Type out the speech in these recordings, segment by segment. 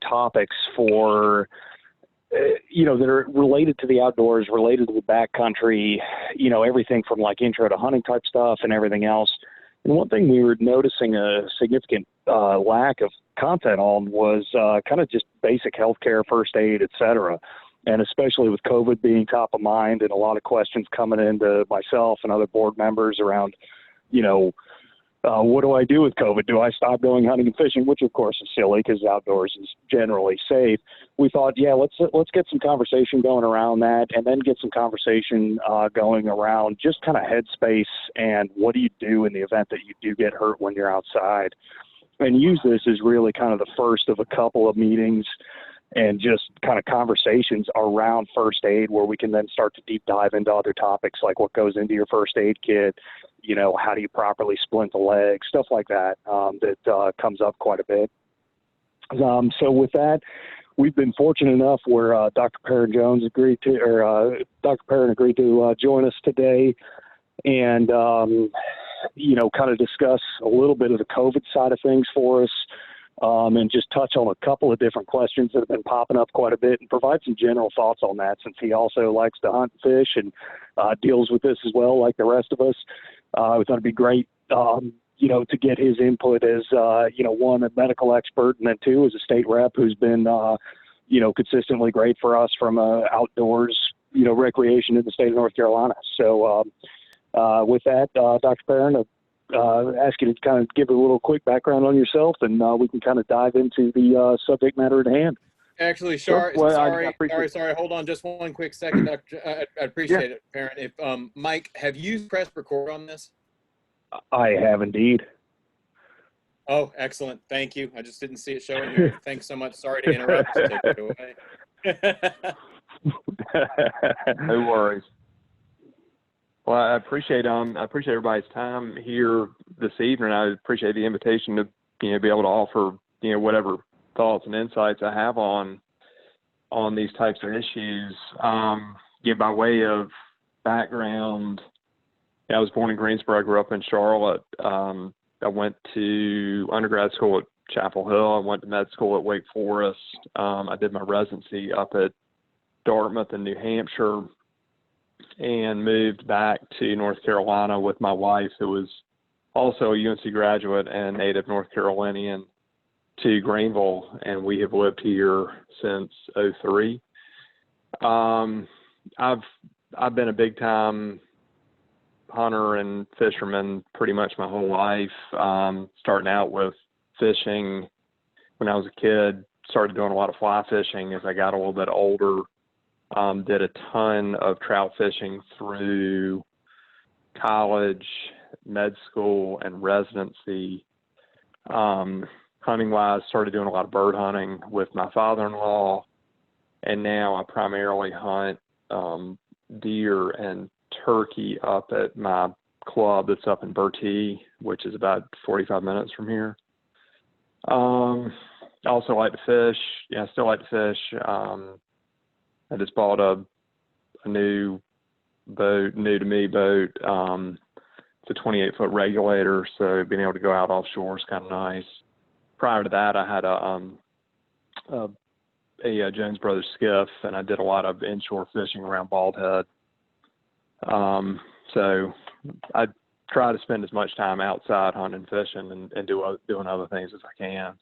topics for, that are related to the outdoors, related to the backcountry, everything from like intro to hunting type stuff and everything else. And one thing we were noticing a significant lack of content on was kind of just basic healthcare, first aid, et cetera. And especially with COVID being top of mind and a lot of questions coming into myself and other board members around, what do I do with COVID? Do I stop going hunting and fishing? Which of course is silly because outdoors is generally safe. We thought, let's get some conversation going around that, and then get some conversation going around just kind of headspace and what do you do in the event that you do get hurt when you're outside, and use this as really kind of the first of a couple of meetings and just kind of conversations around first aid, where we can then start to deep dive into other topics like what goes into your first aid kit, how do you properly splint the leg, stuff like that, that comes up quite a bit. So with that, we've been fortunate enough where Dr. Perrin agreed to join us today and, kind of discuss a little bit of the COVID side of things for us. And just touch on a couple of different questions that have been popping up quite a bit and provide some general thoughts on that, since he also likes to hunt and fish and deals with this as well, like the rest of us. We thought it'd be great, to get his input as, one, a medical expert, and then two, as a state rep who's been, consistently great for us from outdoors, recreation in the state of North Carolina. So with that, Dr. Perrin, ask you to kind of give a little quick background on yourself, and we can kind of dive into the subject matter at hand. Actually, Sure. Well, sorry. Hold on just one quick second, Doctor. I appreciate it, Perrin. If Mike, have you pressed record on this? I have indeed. Oh, excellent. Thank you. I just didn't see it showing here. Thanks so much. Sorry to interrupt. Take it away. No worries. Well, I appreciate everybody's time here this evening. I appreciate the invitation to be able to offer whatever thoughts and insights I have on these types of issues. By way of background, I was born in Greensboro. I grew up in Charlotte. I went to undergrad school at Chapel Hill. I went to med school at Wake Forest. I did my residency up at Dartmouth in New Hampshire, and moved back to North Carolina with my wife, who was also a UNC graduate and native North Carolinian, to Greenville, and we have lived here since '03. I've been a big time hunter and fisherman pretty much my whole life. Starting out with fishing when I was a kid, started doing a lot of fly fishing as I got a little bit older. Did a ton of trout fishing through college, med school, and residency. Hunting-wise, started doing a lot of bird hunting with my father-in-law, and now I primarily hunt deer and turkey up at my club that's up in Bertie, which is about 45 minutes from here. I also like to fish. I still like to fish. I just bought a new boat, new to me boat. It's a 28-foot regulator, so being able to go out offshore is kind of nice. Prior to that, I had a Jones Brothers skiff, and I did a lot of inshore fishing around Bald Head. So I try to spend as much time outside hunting and fishing and doing other things as I can.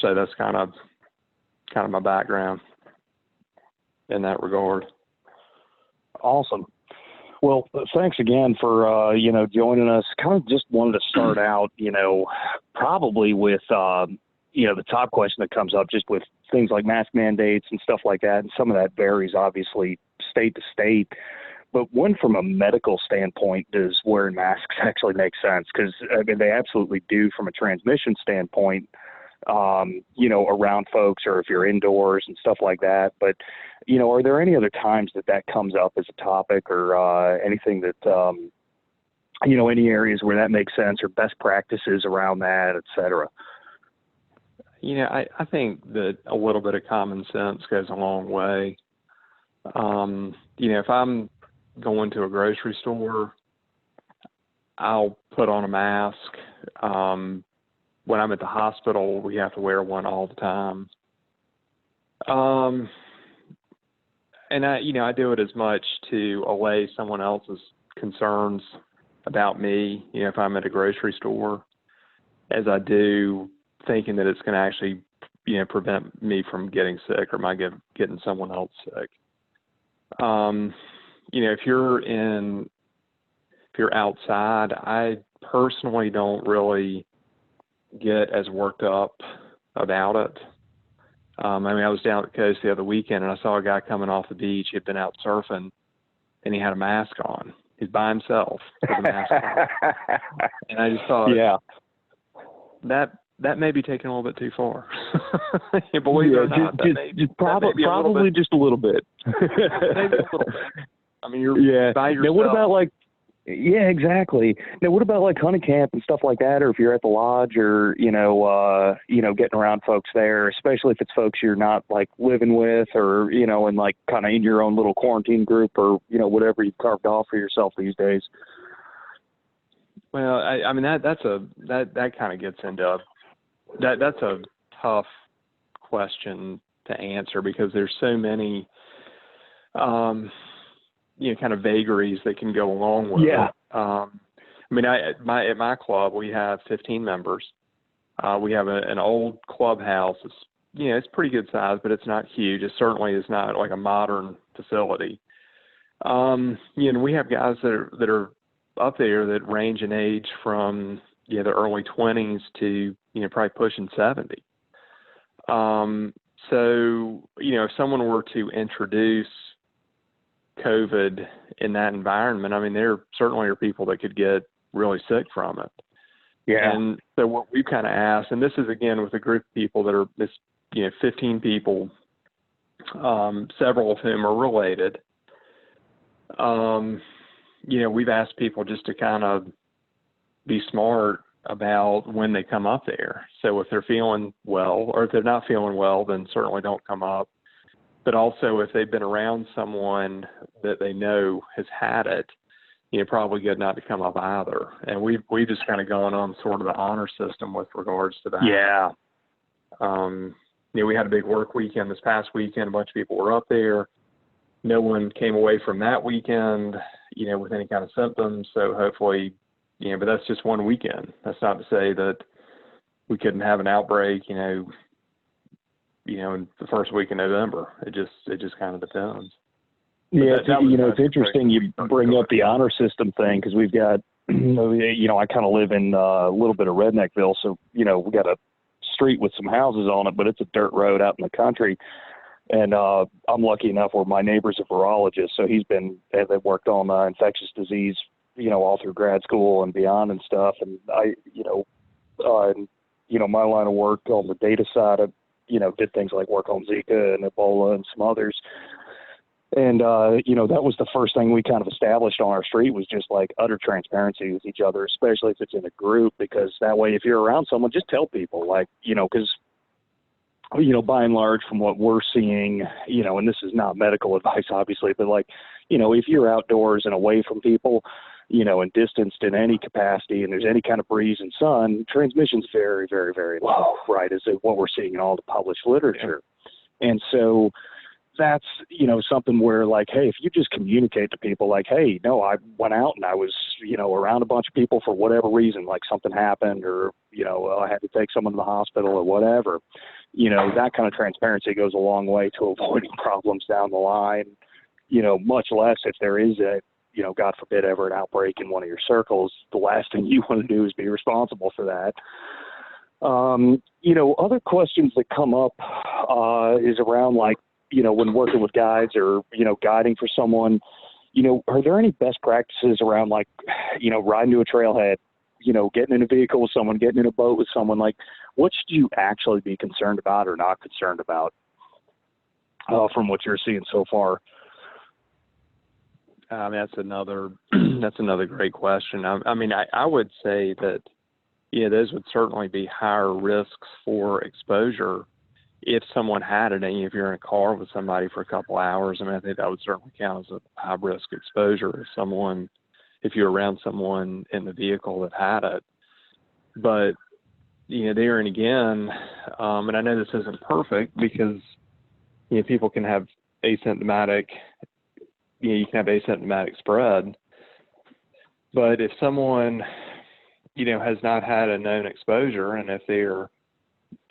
So that's kind of my background in that regard. Awesome. Well, thanks again for, joining us. Kind of just wanted to start out, probably with, the top question that comes up just with things like mask mandates and stuff like that. And some of that varies, obviously, state to state. But when from a medical standpoint does wearing masks actually make sense? Because, they absolutely do from a transmission standpoint, around folks, or if you're indoors and stuff like that. But, are there any other times that comes up as a topic, or anything that, any areas where that makes sense, or best practices around that, et cetera? I think that a little bit of common sense goes a long way. If I'm going to a grocery store, I'll put on a mask. when I'm at the hospital, we have to wear one all the time. And I do it as much to allay someone else's concerns about me, if I'm at a grocery store, as I do thinking that it's going to actually, prevent me from getting sick or getting someone else sick. If you're outside, I personally don't really get as worked up about it. I was down at the coast the other weekend and I saw a guy coming off the beach. He'd been out surfing and he had a mask on. He's by himself with a mask on. And I just thought, that may be taken a little bit too far. Believe it or not, probably just a little bit. Maybe a little bit. You're by yourself. Now, what about exactly. Now, what about hunting camp and stuff like that, or if you're at the lodge or, getting around folks there, especially if it's folks you're not living with or, and kind of in your own little quarantine group or, whatever you've carved off for yourself these days? Well, that kind of gets into that's a tough question to answer because there's so many, kind of vagaries that can go along with it. At my club, we have 15 members. We have an old clubhouse. It's pretty good size, but it's not huge. It certainly is not like a modern facility. We have guys that are up there that range in age from the early 20s to probably pushing 70. So if someone were to introduce COVID in that environment, there certainly are people that could get really sick from it. Yeah. And so what we've kind of asked, and this is again with a group of people that are 15 people, several of whom are related. We've asked people just to kind of be smart about when they come up there. So if they're feeling well, or if they're not feeling well, then certainly don't come up. But also if they've been around someone that they know has had it, probably good not to come up either. And we've just kind of gone on sort of the honor system with regards to that. Yeah. We had a big work weekend this past weekend. A bunch of people were up there. No one came away from that weekend, with any kind of symptoms. So hopefully, but that's just one weekend. That's not to say that we couldn't have an outbreak, in the first week in November. It just kind of depends. Yeah, it's interesting you bring up the honor system thing because we've got, I kind of live in a little bit of Redneckville, so, we got a street with some houses on it, but it's a dirt road out in the country. And I'm lucky enough where my neighbor's a virologist, so they've worked on infectious disease, all through grad school and beyond and stuff. And my line of work on the data side, did things like work on Zika and Ebola and some others. And, that was the first thing we kind of established on our street was just utter transparency with each other, especially if it's in a group, because that way, if you're around someone, just tell people because, by and large from what we're seeing, and this is not medical advice, obviously, but if you're outdoors and away from people, and distanced in any capacity and there's any kind of breeze and sun, transmission's very, very, very low, right, is what we're seeing in all the published literature. Yeah. And so that's, something where hey, if you just communicate to people hey, no, I went out and I was, around a bunch of people for whatever reason, something happened or, I had to take someone to the hospital or whatever, that kind of transparency goes a long way to avoiding problems down the line, much less if there is a, God forbid, ever an outbreak in one of your circles. The last thing you want to do is be responsible for that. Other questions that come up is around when working with guides or, guiding for someone, are there any best practices around riding to a trailhead, getting in a vehicle with someone, getting in a boat with someone? What should you actually be concerned about or not concerned about from what you're seeing so far? That's another great question. I would say that, those would certainly be higher risks for exposure if someone had it, and if you're in a car with somebody for a couple hours. I think that would certainly count as a high risk exposure if you're around someone in the vehicle that had it. But, there and again, and I know this isn't perfect because, people can have asymptomatic, you can have asymptomatic spread. But if someone, has not had a known exposure, and if they're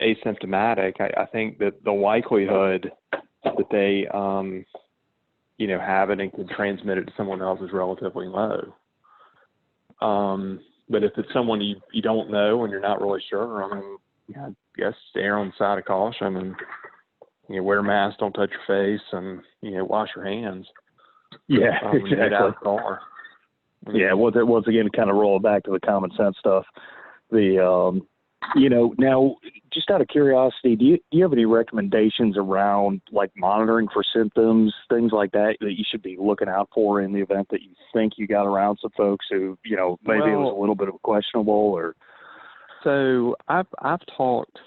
asymptomatic, I think that the likelihood that they, have it and can transmit it to someone else is relatively low. But if it's someone you don't know and you're not really sure, I guess err on the side of caution and, wear a mask, don't touch your face, and, wash your hands. Yeah, When you get out of the car. Yeah, once again, kind of roll it back to the common sense stuff. Now, just out of curiosity, do you have any recommendations around like monitoring for symptoms, things like that you should be looking out for in the event that you think you got around some folks who, maybe it was a little bit of a questionable or? So I've talked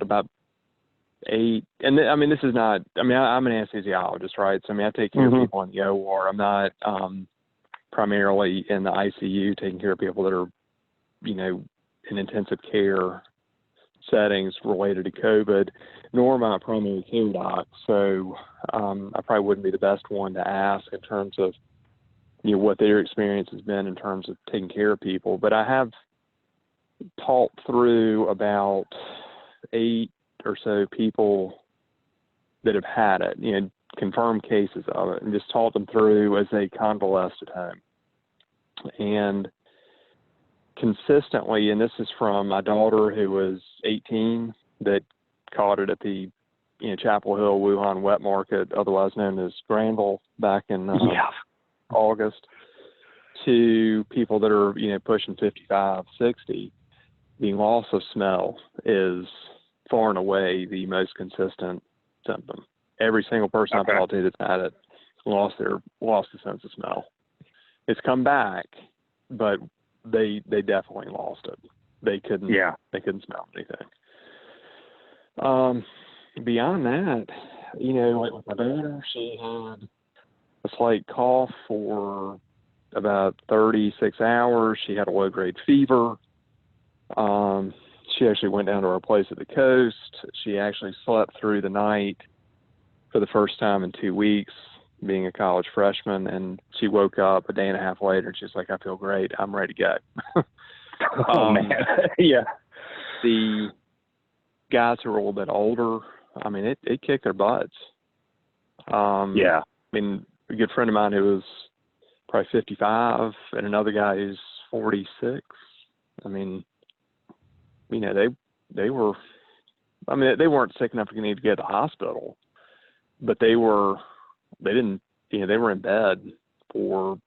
about 8, and this is not, I'm an anesthesiologist, right? So, I take care of people in the OR. I'm not primarily in the ICU taking care of people that are, in intensive care settings related to COVID, nor am I a primary care doc. So I probably wouldn't be the best one to ask in terms of, what their experience has been in terms of taking care of people. But I have talked through about 8 or so people that have had it, confirmed cases of it, and just talked them through as they convalesced at home. And consistently, and this is from my daughter who was 18 that caught it at the Chapel Hill Wuhan wet market, otherwise known as Granville, back in August, to people that are pushing 55, 60. The loss of smell is far and away the most consistent symptom. Every single person I've talked to that's had it lost the sense of smell. It's come back, but they definitely lost it. They couldn't smell anything. Beyond that, like with my daughter, she had a slight cough for about 36 hours. She had a low-grade fever. She actually went down to our place at the coast. She actually slept through the night for the first time in 2 weeks, being a college freshman, and she woke up a day and a half later and she's like, I feel great. I'm ready to go. Man. Yeah. The guys who are a little bit older, it kicked their butts. A good friend of mine who was probably 55 and another guy who's 46. They were, they weren't sick enough to need to get to the hospital, but they were in bed for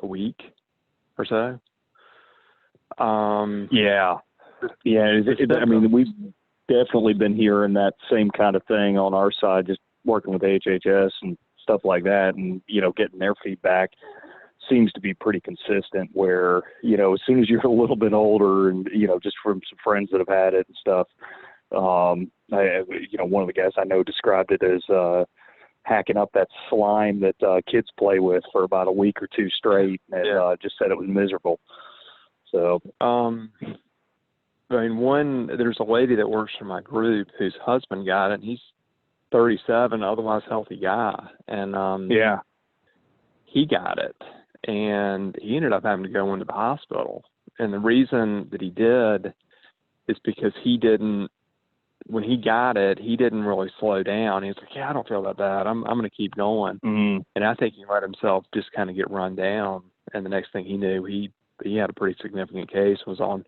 a week or so. We've definitely been hearing that same kind of thing on our side, just working with HHS and stuff like that, and getting their feedback seems to be pretty consistent where, as soon as you're a little bit older and, just from some friends that have had it and stuff, one of the guys I know described it as hacking up that slime that kids play with for about a week or 2 straight, and just said it was miserable. So, there's a lady that works for my group whose husband got it, and he's 37, otherwise healthy guy. And, he got it, and he ended up having to go into the hospital. And the reason that he did is because when he got it, he didn't really slow down. He was like, I don't feel that bad. I'm going to keep going. Mm-hmm. And I think he let himself just kind of get run down. And the next thing he knew, he had a pretty significant case, was on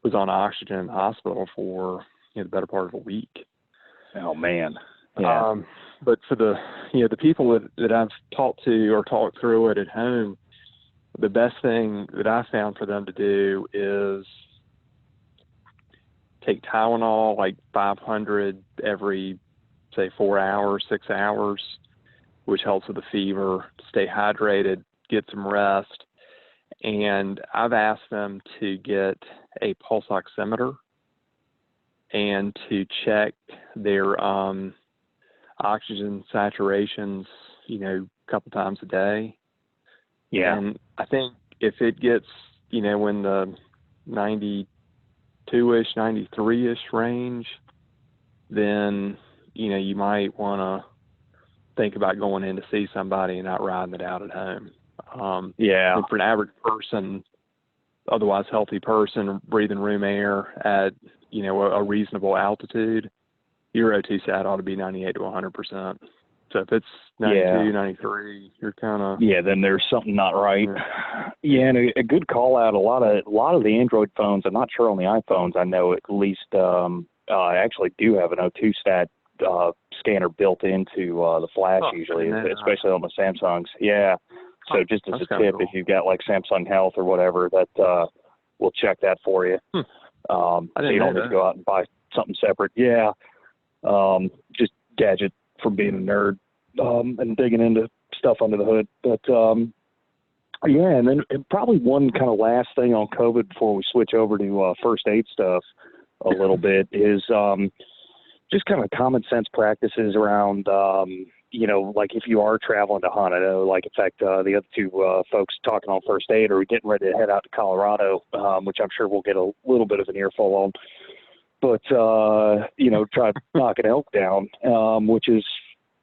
oxygen in the hospital for the better part of a week. Oh, man. Yeah. But for the people that I've talked to or talked through it at home, the best thing that I found for them to do is take Tylenol, like 500 every, say, 4 hours, 6 hours, which helps with the fever, stay hydrated, get some rest. And I've asked them to get a pulse oximeter and to check their oxygen saturations, a couple times a day. Yeah. And I think if it gets in the 92-ish, 93-ish range, then, you might want to think about going in to see somebody and not riding it out at home. And for an average person, otherwise healthy person, breathing room air at, a reasonable altitude, your O2 sat ought to be 98 to 100%. So if it's 92, 93, you're kind of... Yeah, then there's something not right. Yeah, and a good call out. A lot of the Android phones, I'm not sure on the iPhones, I know at least actually do have an O2 stat scanner built into the flash usually, especially on the Samsungs. Yeah. So just as a tip, cool. If you've got like Samsung Health or whatever, that we'll check that for you. So you don't need to go out and buy something separate. Yeah. Just gadget from being a nerd and digging into stuff under the hood. But and then probably one kind of last thing on COVID before we switch over to first aid stuff a little bit is just kind of common sense practices around, like if you are traveling to hunt. I know, like, in fact, the other two folks talking on first aid are getting ready to head out to Colorado, which I'm sure we'll get a little bit of an earful on. But, try to knock an elk down, which is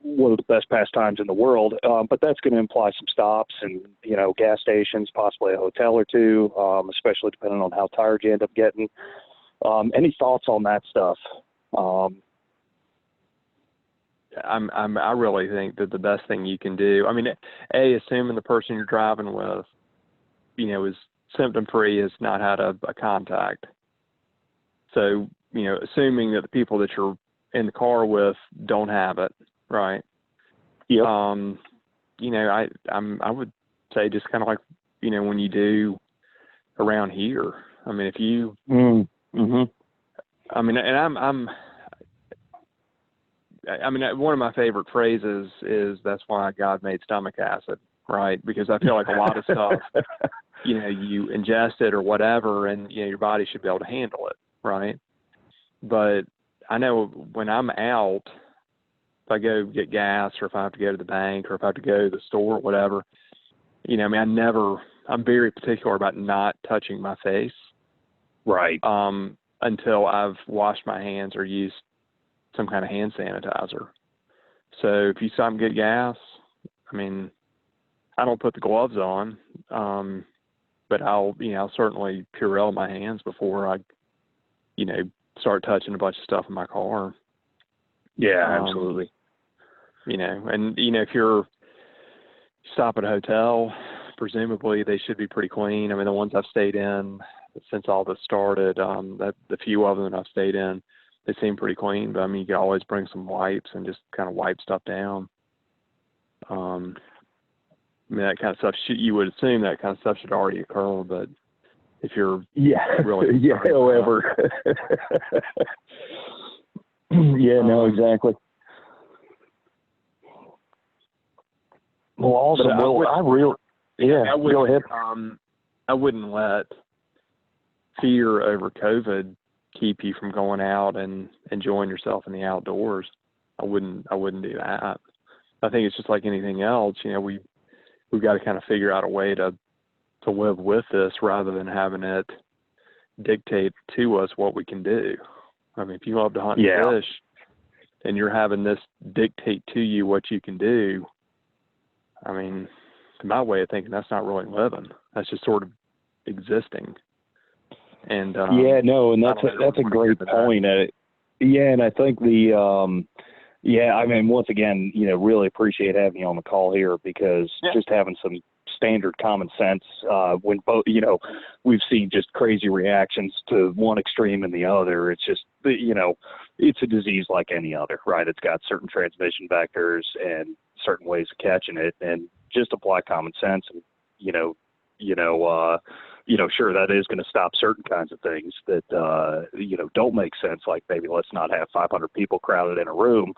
one of the best pastimes in the world. But that's going to imply some stops and, gas stations, possibly a hotel or two, especially depending on how tired you end up getting. Any thoughts on that stuff? I really think that the best thing you can do, assuming the person you're driving with, is symptom-free, has not had a contact. So, assuming that the people that you're in the car with don't have it, right? Yeah. I would say just kind of like, when you do around here. If you, one of my favorite phrases is, that's why God made stomach acid, right? Because I feel like a lot of stuff, you ingest it or whatever, and, your body should be able to handle it, right? But I know when I'm out, if I go get gas or if I have to go to the bank or if I have to go to the store or whatever, I'm very particular about not touching my face. Right. Until I've washed my hands or used some kind of hand sanitizer. So if you stop and get gas, I don't put the gloves on, but I'll certainly Purell my hands before I, start touching a bunch of stuff in my car. Yeah, absolutely. If you're stop at a hotel, presumably they should be pretty clean. The ones I've stayed in since all this started, the few of them I've stayed in, they seem pretty clean, but you can always bring some wipes and just kind of wipe stuff down. That kind of stuff, you would assume that kind of stuff should already occur, but if you're really however. No, exactly. Well, also, go ahead. I wouldn't let fear over COVID keep you from going out and enjoying yourself in the outdoors. I wouldn't do that. I think it's just like anything else. We've got to kind of figure out a way to live with this rather than having it dictate to us what we can do. If you love to hunt and fish and you're having this dictate to you what you can do, to my way of thinking, that's not really living. That's just sort of existing. And and that's a great point. And I think once again, really appreciate having you on the call here, because just having some standard common sense, when both, we've seen just crazy reactions to one extreme and the other. It's just, it's a disease like any other, right? It's got certain transmission vectors and certain ways of catching it, and just apply common sense and, sure, that is going to stop certain kinds of things that, don't make sense. Like maybe let's not have 500 people crowded in a room,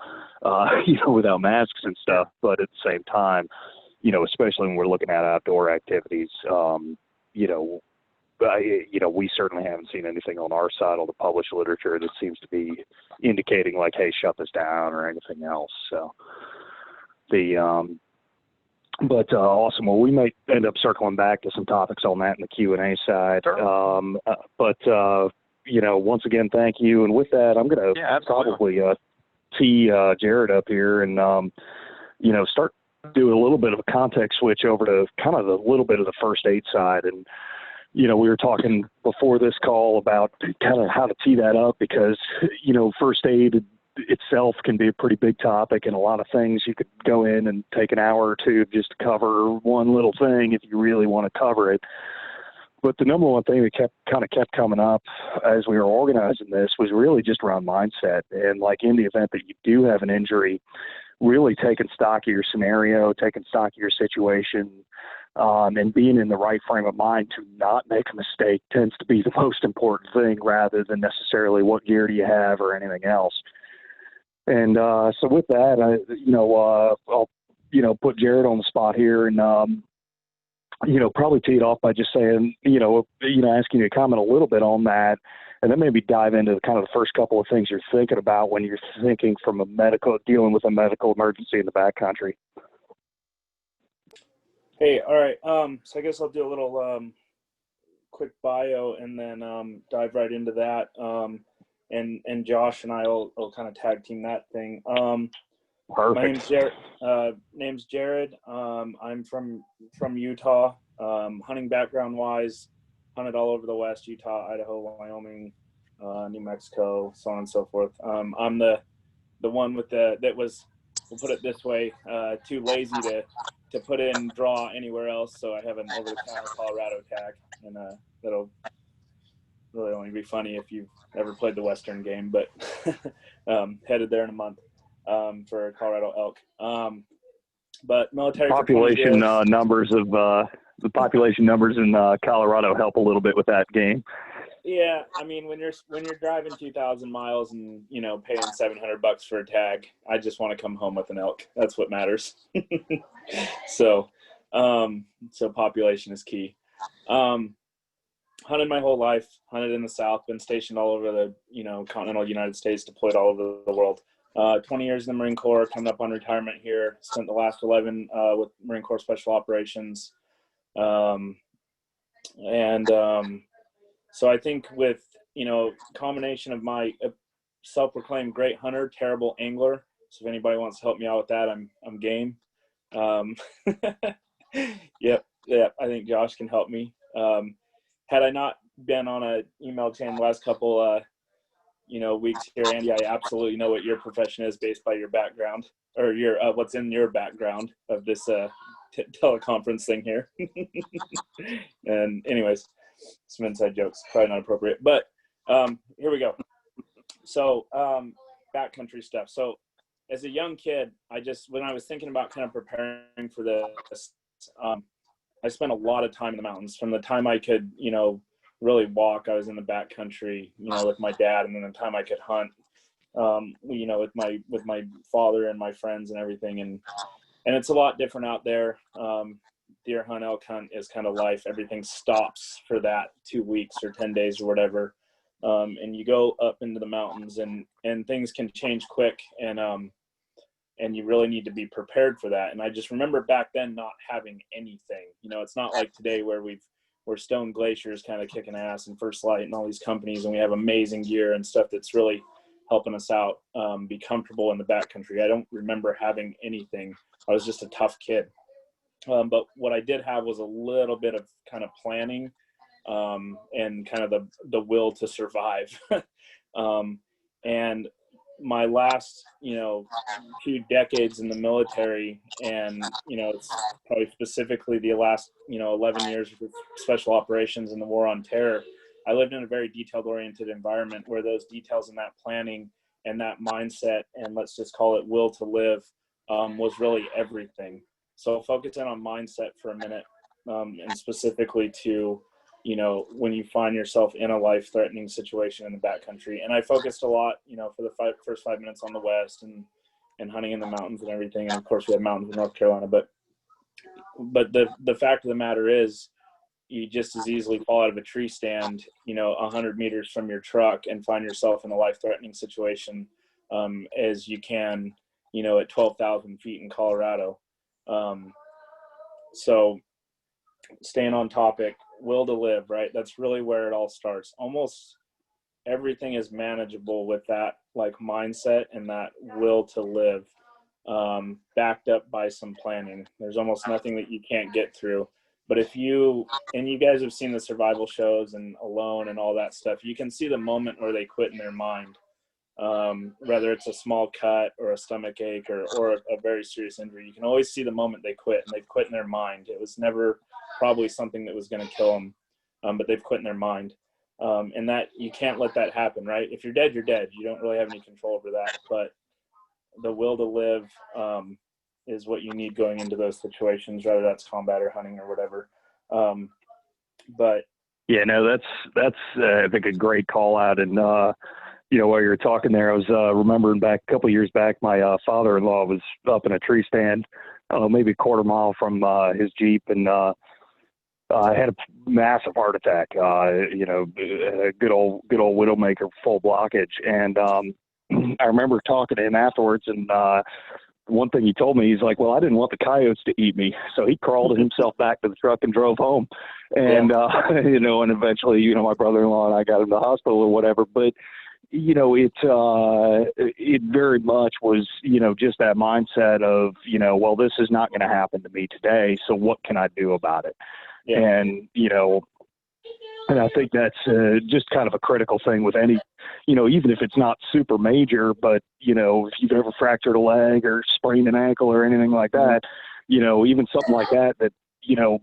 without masks and stuff. But at the same time, especially when we're looking at outdoor activities, we certainly haven't seen anything on our side of the published literature that seems to be indicating like, hey, shut this down or anything else. So But awesome. Well, we might end up circling back to some topics on that in the Q&A side. Sure. Once again, thank you. And with that, I'm going to probably tee Jared up here and, start doing a little bit of a context switch over to kind of a little bit of the first aid side. And, we were talking before this call about kind of how to tee that up because, first aid itself can be a pretty big topic and a lot of things you could go in and take an hour or two just to cover one little thing if you really want to cover it. But the number one thing that kept coming up as we were organizing this was really just around mindset. And like in the event that you do have an injury, really taking stock of your scenario, taking stock of your situation, and being in the right frame of mind to not make a mistake tends to be the most important thing rather than necessarily what gear do you have or anything else. And so with that, I'll put Jared on the spot here and, probably tee it off by just saying, asking you to comment a little bit on that, and then maybe dive into kind of the first couple of things you're thinking about when you're thinking from dealing with a medical emergency in the backcountry. Hey, all right. So I guess I'll do a little quick bio and then dive right into that. And Josh and I will kind of tag team that thing. Perfect. My name's Jared. Name's Jared. I'm from Utah. Hunting background wise, hunted all over the West: Utah, Idaho, Wyoming, New Mexico, so on and so forth. I'm the one that was, we'll put it this way, too lazy to put in draw anywhere else. So I have an over-the-counter Colorado tag, and that'll really only be funny if you've ever played the Western game, but headed there in a month for Colorado elk. But military population numbers of the population numbers in Colorado help a little bit with that game. Yeah, I mean, when you're driving 2,000 miles and paying $700 for a tag, I just want to come home with an elk. That's what matters. So population is key. Hunted my whole life. Hunted in the South. Been stationed all over the continental United States. Deployed all over the world. 20 years in the Marine Corps. Coming up on retirement here. Spent the last 11 with Marine Corps Special Operations. So I think with, combination of my self-proclaimed great hunter, terrible angler. So if anybody wants to help me out with that, I'm game. Yep. I think Josh can help me. Had I not been on an email chain the last couple, weeks here, Andy, I absolutely know what your profession is based by your background or your what's in your background of this teleconference thing here. And anyways, some inside jokes, probably not appropriate, but here we go. So backcountry stuff. So as a young kid, when I was thinking about kind of preparing for this, I spent a lot of time in the mountains. From the time I could, really walk, I was in the backcountry, with my dad, and then the time I could hunt, with my father and my friends and everything. And it's a lot different out there. Deer hunt, elk hunt is kind of life. Everything stops for that 2 weeks or 10 days or whatever. And you go up into the mountains and things can change quick. And you really need to be prepared for that. And I just remember back then not having anything. It's not like today where we're Stone Glacier's kind of kicking ass and First Light and all these companies, and we have amazing gear and stuff that's really helping us out be comfortable in the backcountry. I don't remember having anything. I was just a tough kid. But what I did have was a little bit of kind of planning and kind of the will to survive. And my last, 2 decades in the military, and, it's probably specifically the last, 11 years with special operations and the war on terror, I lived in a very detailed oriented environment where those details and that planning and that mindset, and let's just call it will to live, was really everything. So focus in on mindset for a minute, and specifically to, when you find yourself in a life-threatening situation in the backcountry. And I focused a lot, for the first 5 minutes on the West and hunting in the mountains and everything. And of course we have mountains in North Carolina, but the fact of the matter is you just as easily fall out of a tree stand, 100 meters from your truck and find yourself in a life-threatening situation, as you can, at 12,000 feet in Colorado. So staying on topic, will to live, right? That's really where it all starts. Almost everything is manageable with that like mindset and that will to live, backed up by some planning. There's almost nothing that you can't get through. But if you, and you guys have seen the survival shows and Alone and all that stuff, you can see the moment where they quit in their mind. Whether it's a small cut or a stomach ache or a very serious injury, you can always see the moment they quit, and they've quit in their mind. It was never probably something that was going to kill them, but they've quit in their mind. And that you can't let that happen, right? If you're dead, you're dead. You don't really have any control over that. But the will to live is what you need going into those situations, whether that's combat or hunting or whatever. But yeah, no, that's I think a great call out. And while you were talking there, I was remembering back a couple of years back, my father-in-law was up in a tree stand, I don't know, maybe a quarter mile from his Jeep, and had a massive heart attack. A good old Widowmaker full blockage, and I remember talking to him afterwards, and one thing he told me, he's like, well, I didn't want the coyotes to eat me. So he crawled himself back to the truck and drove home. And, and eventually, my brother-in-law and I got him to the hospital or whatever. But, it very much was, just that mindset of, well, this is not going to happen to me today. So what can I do about it? Yeah. And, and I think that's just kind of a critical thing with any, even if it's not super major, but, if you've ever fractured a leg or sprained an ankle or anything like that, even something like that,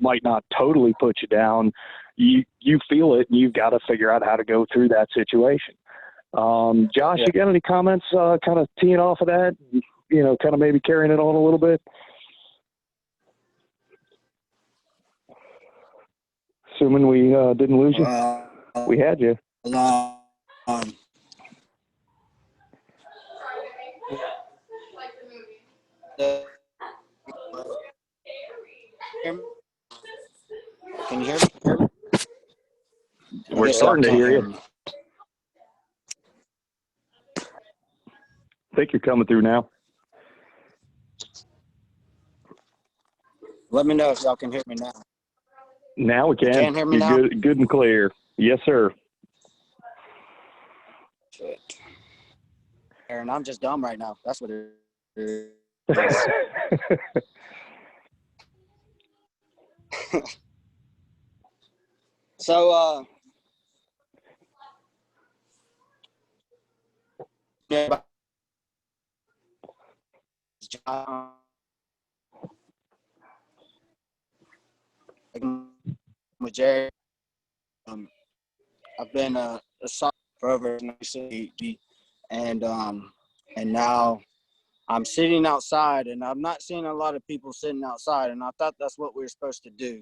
might not totally put you down, you feel it, and you've got to figure out how to go through that situation. Josh, you got any comments kind of teeing off of that, kind of maybe carrying it on a little bit? Assuming we didn't lose you. We had you. Can you hear me? We're starting to hear you. I think you're coming through now. Let me know if y'all can hear me now. Now we can. You can hear me now? Good and clear. Yes, sir. Shit. Aaron, I'm just dumb right now. That's what it is. So, with Jerry, I've been a soccer for over 90, and now I'm sitting outside, and I'm not seeing a lot of people sitting outside, and I thought that's what we were supposed to do.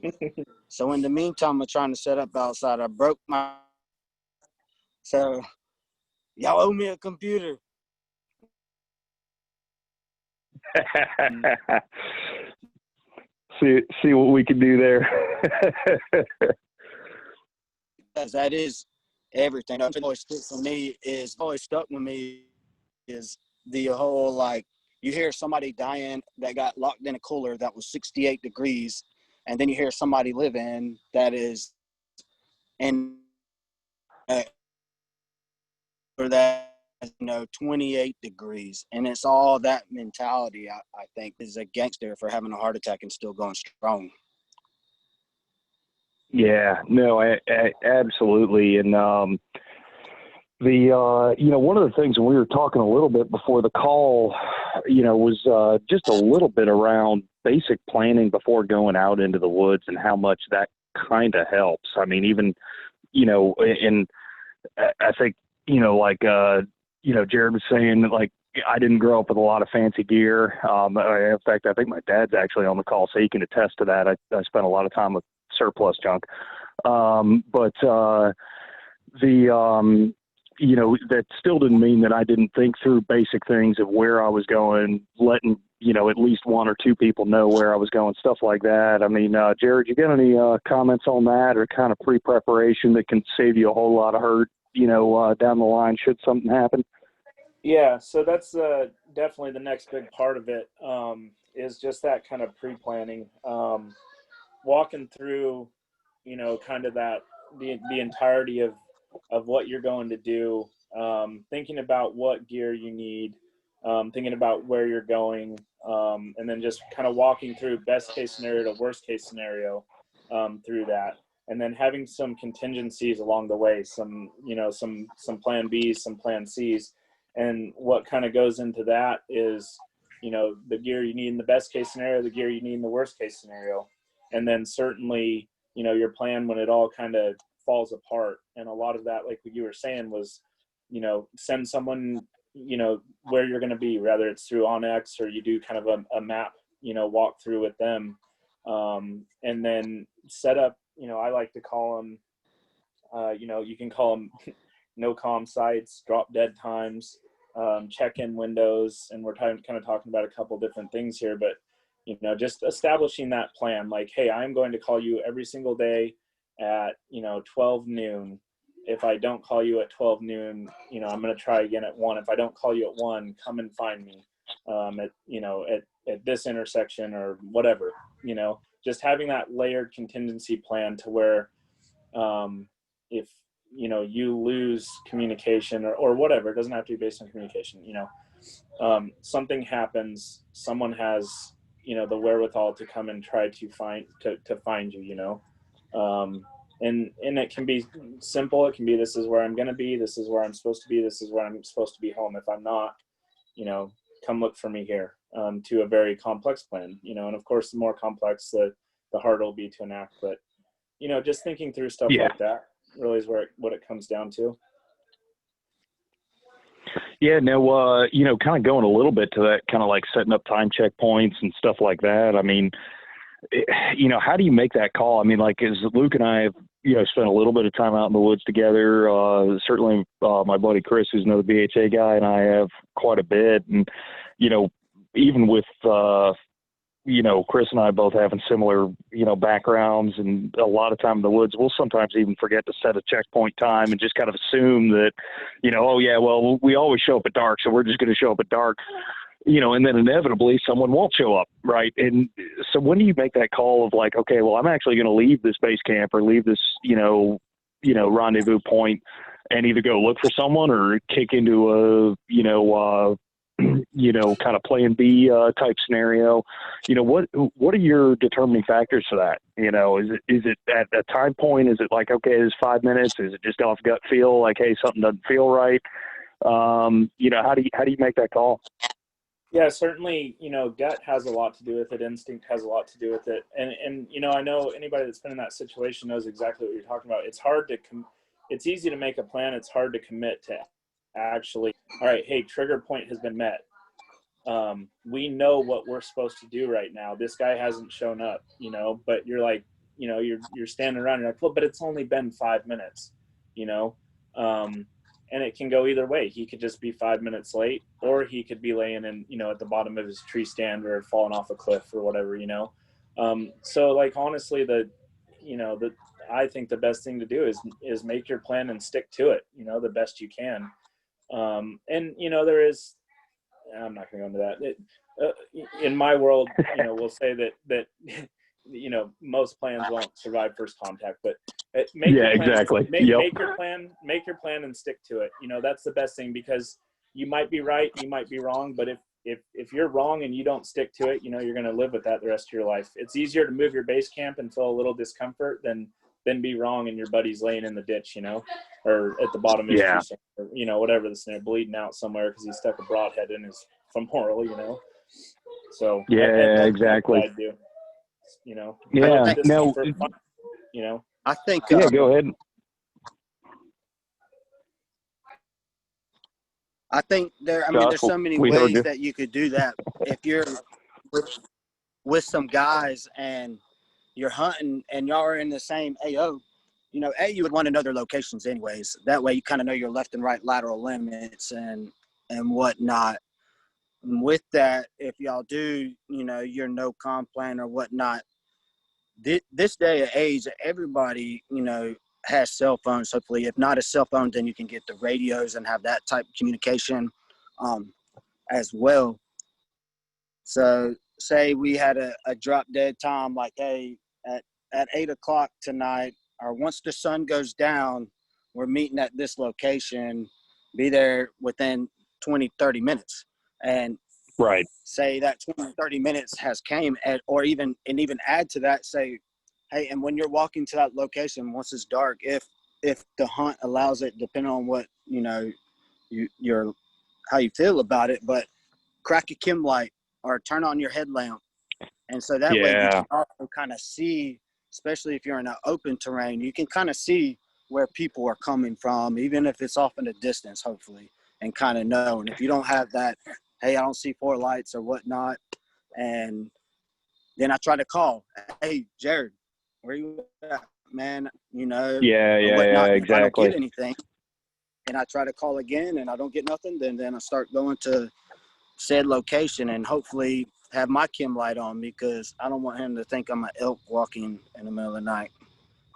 So in the meantime, I'm trying to set up outside. I broke my – so y'all owe me a computer. see what we can do there. Because that is everything. That's always stuck with me is the whole, like, you hear somebody dying that got locked in a cooler that was 68 degrees, and then you hear somebody living that is in for that 28 degrees, and it's all that mentality. I think is a gangster for having a heart attack and still going strong. Yeah, no, I absolutely. And one of the things when we were talking a little bit before the call, was just a little bit around basic planning before going out into the woods and how much that kind of helps. I mean, even, and I think, Jared was saying that, like, I didn't grow up with a lot of fancy gear. In fact, I think my dad's actually on the call, so he can attest to that. I spent a lot of time with surplus junk. That still didn't mean that I didn't think through basic things of where I was going, letting, at least one or two people know where I was going, stuff like that. I mean, Jared, you got any comments on that, or kind of pre-preparation that can save you a whole lot of hurt, down the line should something happen? Yeah, so that's definitely the next big part of it, is just that kind of pre-planning. walking through, you know, kind of that, the entirety of what you're going to do, thinking about what gear you need, thinking about where you're going, and then just kind of walking through best case scenario to worst case scenario through that. And then having some contingencies along the way, some, you know, some plan Bs, some plan Cs. And what kind of goes into that is, you know, the gear you need in the best case scenario, the gear you need in the worst case scenario. And then certainly, you know, your plan when it all kind of falls apart. And a lot of that, like what you were saying, was, you know, send someone, you know, where you're going to be, whether it's through Onyx or you do kind of a map, you know, walk through with them. And then set up, you know, I like to call them, you know, you can call them no comm sites, drop dead times, check-in windows. And we're kind of talking about a couple different things here, but, you know, just establishing that plan, like, hey, I'm going to call you every single day at, you know, 12 noon. If I don't call you at 12 noon, you know, I'm going to try again at 1. If I don't call you at 1, come and find me at, you know, at this intersection or whatever, you know, just having that layered contingency plan to where if, you know, you lose communication or whatever, it doesn't have to be based on communication, you know, something happens, someone has, you know, the wherewithal to come and try to find you, you know. And it can be simple. It can be, this is where I'm going to be. This is where I'm supposed to be. This is where I'm supposed to be home. If I'm not, you know, come look for me here, to a very complex plan, you know. And of course, the more complex, the harder it'll be to enact. But, you know, just thinking through stuff like that really is what it comes down to. Yeah, no, you know, kind of going a little bit to that, kind of like setting up time checkpoints and stuff like that. I mean, you know, how do you make that call? I mean, like, as Luke and I have, you know, spent a little bit of time out in the woods together. Certainly my buddy Chris, who's another BHA guy, and I have quite a bit. And, you know, even with, you know, Chris and I both having similar, you know, backgrounds, and a lot of time in the woods, we'll sometimes even forget to set a checkpoint time and just kind of assume that, you know, oh yeah, well, we always show up at dark, so we're just going to show up at dark, you know, and then inevitably someone won't show up. Right. And so when do you make that call of like, okay, well, I'm actually going to leave this base camp or leave this, you know, rendezvous point and either go look for someone or kick into a, you know, kind of plan B type scenario. You know, what are your determining factors for that? You know, is it at a time point? Is it like, okay, it's 5 minutes? Is it just off gut feel? Like, hey, something doesn't feel right. You know, how do you make that call? Yeah, certainly, you know, gut has a lot to do with it. Instinct has a lot to do with it. And you know, I know anybody that's been in that situation knows exactly what you're talking about. It's hard to it's easy to make a plan. It's hard to commit to actually, all right, hey, trigger point has been met. We know what we're supposed to do right now. This guy hasn't shown up, you know, but you're like, you know, you're standing around, you're like, well, but it's only been 5 minutes, you know? And it can go either way. He could just be 5 minutes late, or he could be laying in, you know, at the bottom of his tree stand or falling off a cliff or whatever, you know? So like, honestly, I think the best thing to do is make your plan and stick to it, you know, the best you can. And, you know, I'm not going to go into that. In my world, you know, we'll say that, you know, most plans won't survive first contact, but make your plan and stick to it. You know, that's the best thing, because you might be right, you might be wrong, but if you're wrong and you don't stick to it, you know, you're going to live with that the rest of your life. It's easier to move your base camp and feel a little discomfort than be wrong and your buddy's laying in the ditch, you know, or at the bottom of his tree stand, or, you know, whatever the scenario, bleeding out somewhere because he stuck a broadhead in his femoral, you know. So exactly. I do. You know, yeah, no, you know, I think, go ahead. I think there's so many we ways that you could do that. If you're with some guys and you're hunting and y'all are in the same AO, you know, you would want to know their locations anyways. That way you kind of know your left and right lateral limits and whatnot. And with that, if y'all do, you know, your no comm plan or whatnot, this day of age, everybody, you know, has cell phones. Hopefully, if not a cell phone, then you can get the radios and have that type of communication as well. So say we had a drop dead time, like, hey, at at 8 o'clock tonight, or once the sun goes down, we're meeting at this location, be there within 20, 30 minutes. And Right. say that 20, 30 minutes has came at, or even add to that, say, hey, and when you're walking to that location, once it's dark, if the hunt allows it, depending on what, you know, you're, how you feel about it, but crack a chem light or turn on your headlamp. And so that way you can also kind of see, especially if you're in an open terrain, you can kind of see where people are coming from, even if it's off in the distance, hopefully, and kind of know. And if you don't have that, hey, I don't see 4 lights or whatnot, and then I try to call, hey, Jared, where you at, man? You know, exactly. If I don't get anything, and I try to call again and I don't get nothing, then I start going to said location and hopefully have my chem light on, because I don't want him to think I'm an elk walking in the middle of the night.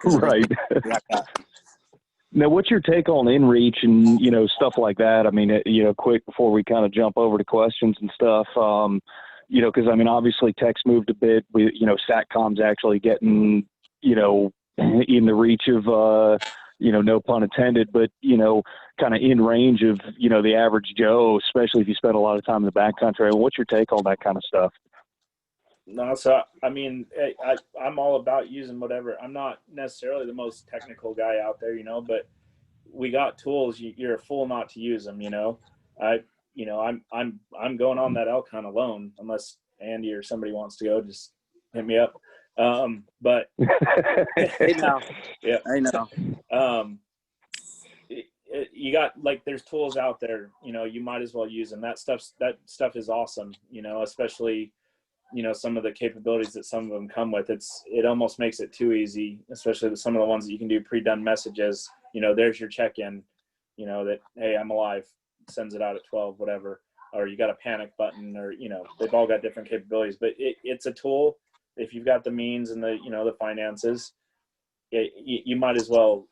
Right. Like that. Now, what's your take on inReach and, you know, stuff like that? I mean, you know, quick before we kind of jump over to questions and stuff, you know, because, I mean, obviously text moved a bit. You know, SATCOM's actually getting, you know, in the reach of, you know, no pun intended, but, you know, kind of in range of, you know, the average Joe, especially if you spend a lot of time in the backcountry. What's your take on that kind of stuff? No, so I mean, I'm all about using whatever. I'm not necessarily the most technical guy out there, you know, but we got tools. You're a fool not to use them, you know. I'm going on that elk hunt alone, unless Andy or somebody wants to go. Just hit me up. But I know. Yeah, I know. You got, like, there's tools out there, you know, you might as well use them. That stuff is awesome, you know, especially, you know, some of the capabilities that some of them come with. It almost makes it too easy, especially with some of the ones that you can do pre-done messages. You know, there's your check-in, you know, that, hey, I'm alive, sends it out at 12, whatever. Or you got a panic button, or, you know, they've all got different capabilities, but it's a tool. If you've got the means and the, you know, the finances, you might as well,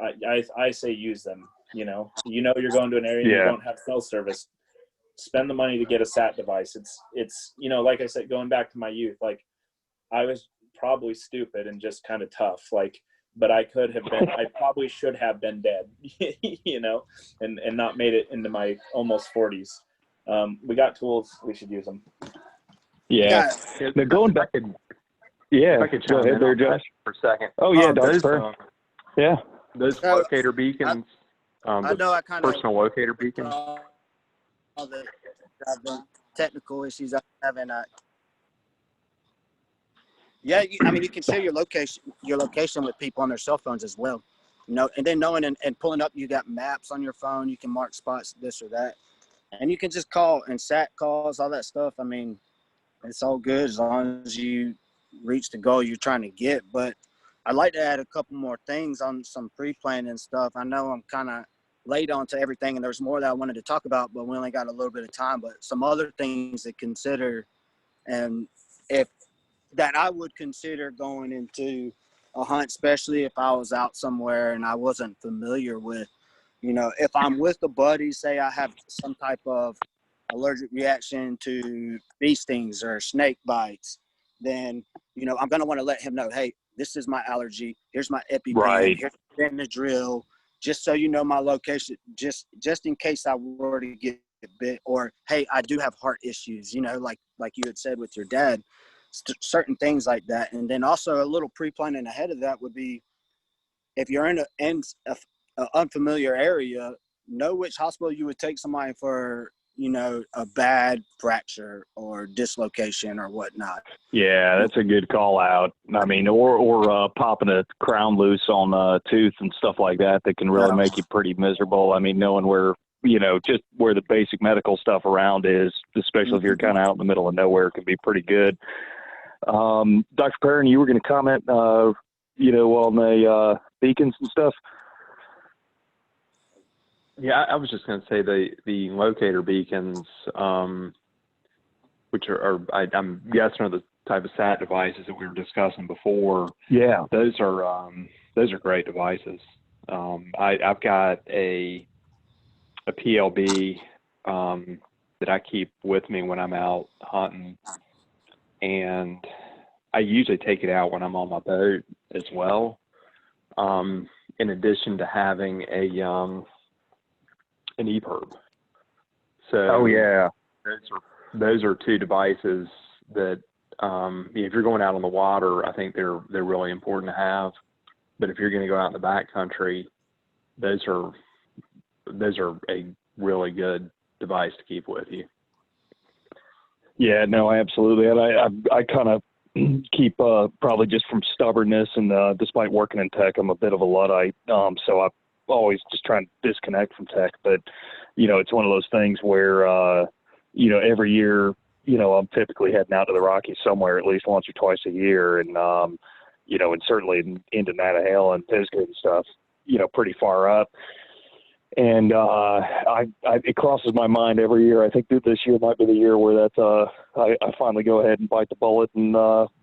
I say use them. You know, you're going to an area and you don't have cell service. Spend the money to get a sat device. It's, you know, like I said, going back to my youth, like, I was probably stupid and just kind of tough, like, but I probably should have been dead, you know, and not made it into my almost 40s. We got tools, we should use them. Yeah. Now going back, if I could go ahead there, Josh, for a second. Oh yeah, Dr. Yeah. Those locator beacons, I know I kind of personal locator beacons. All the technical issues I'm having. I mean, you can share your location with people on their cell phones as well. You know, and then knowing and pulling up, you got maps on your phone. You can mark spots, this or that, and you can just call and sat calls, all that stuff. I mean, it's all good as long as you reach the goal you're trying to get. But I'd like to add a couple more things on some pre-planning stuff. I know I'm kind of late on to everything, and there's more that I wanted to talk about, but we only got a little bit of time. But some other things to consider, and that I would consider going into a hunt, especially if I was out somewhere and I wasn't familiar with, you know, if I'm with a buddy, say I have some type of allergic reaction to bee stings or snake bites, then, you know, I'm going to want to let him know, hey, this is my allergy. Here's my EpiPen. Right. Here's Benadryl, just so you know my location, just in case I were to get bit, or, hey, I do have heart issues, you know, like you had said with your dad, certain things like that. And then also a little pre-planning ahead of that would be, if you're in an unfamiliar area, know which hospital you would take somebody for, you know, a bad fracture or dislocation or whatnot. Yeah, that's a good call out. I mean, or popping a crown loose on a tooth and stuff like that can really make you pretty miserable. I mean, knowing where, you know, just where the basic medical stuff around is, especially if you're kind of out in the middle of nowhere, can be pretty good. Dr. Perrin, you were going to comment, you know, on the beacons and stuff. Yeah, I was just going to say the locator beacons, which I'm guessing are the type of sat devices that we were discussing before. Yeah, those are great devices. I've got a PLB that I keep with me when I'm out hunting, and I usually take it out when I'm on my boat as well. In addition to having an EPIRB. So Oh yeah, those are two devices that if you're going out on the water, I think they're really important to have. But if you're going to go out in the backcountry, those are a really good device to keep with you. Yeah, no, absolutely. And I kind of keep probably just from stubbornness and despite working in tech, I'm a bit of a Luddite. So I always just trying to disconnect from tech. But, it's one of those things where, every year, I'm typically heading out to the Rockies somewhere at least once or twice a year. And, and certainly into Nantahala and Pisgah and stuff, pretty far up. And it crosses my mind every year. I think that this year might be the year where I finally go ahead and bite the bullet and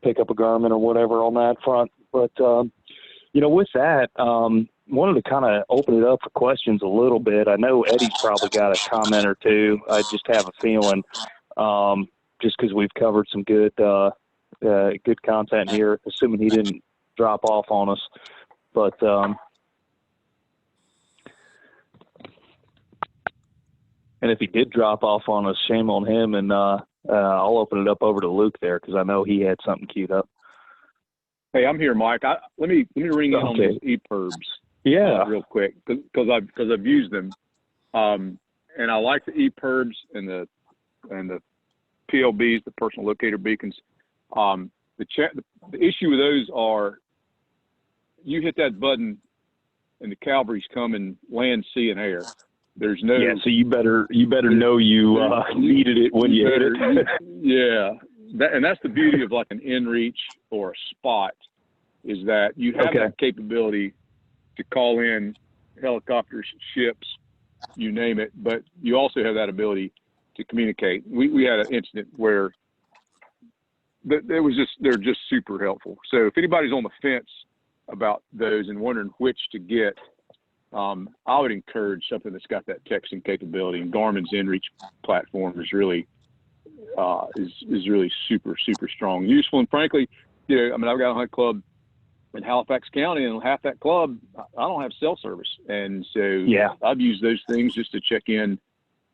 pick up a Garmin or whatever on that front. But, with that, wanted to kind of open it up for questions a little bit. I know Eddie's probably got a comment or two. I just have a feeling, just because we've covered some good content here, assuming he didn't drop off on us. But and if he did drop off on us, shame on him. And I'll open it up over to Luke there because I know he had something queued up. Hey, I'm here, Mike. Let me ring in on those EPIRBs. Yeah, real quick because I've used them, and I like the EPIRBs and the PLBs, the personal locator beacons. The issue with those are you hit that button and the cavalry's coming land, sea, and air. There's no so you better know you needed it when you hit it. Yeah, and that's the beauty of like an inReach or a spot is that you have that capability to call in helicopters, ships, you name it, but you also have that ability to communicate. We had an incident where they're just super helpful. So if anybody's on the fence about those and wondering which to get, I would encourage something that's got that texting capability. And Garmin's inReach platform is really super, super strong, and useful. And frankly, I've got a hunt club in Halifax County, and half that club, I don't have cell service. And so I've used those things just to check in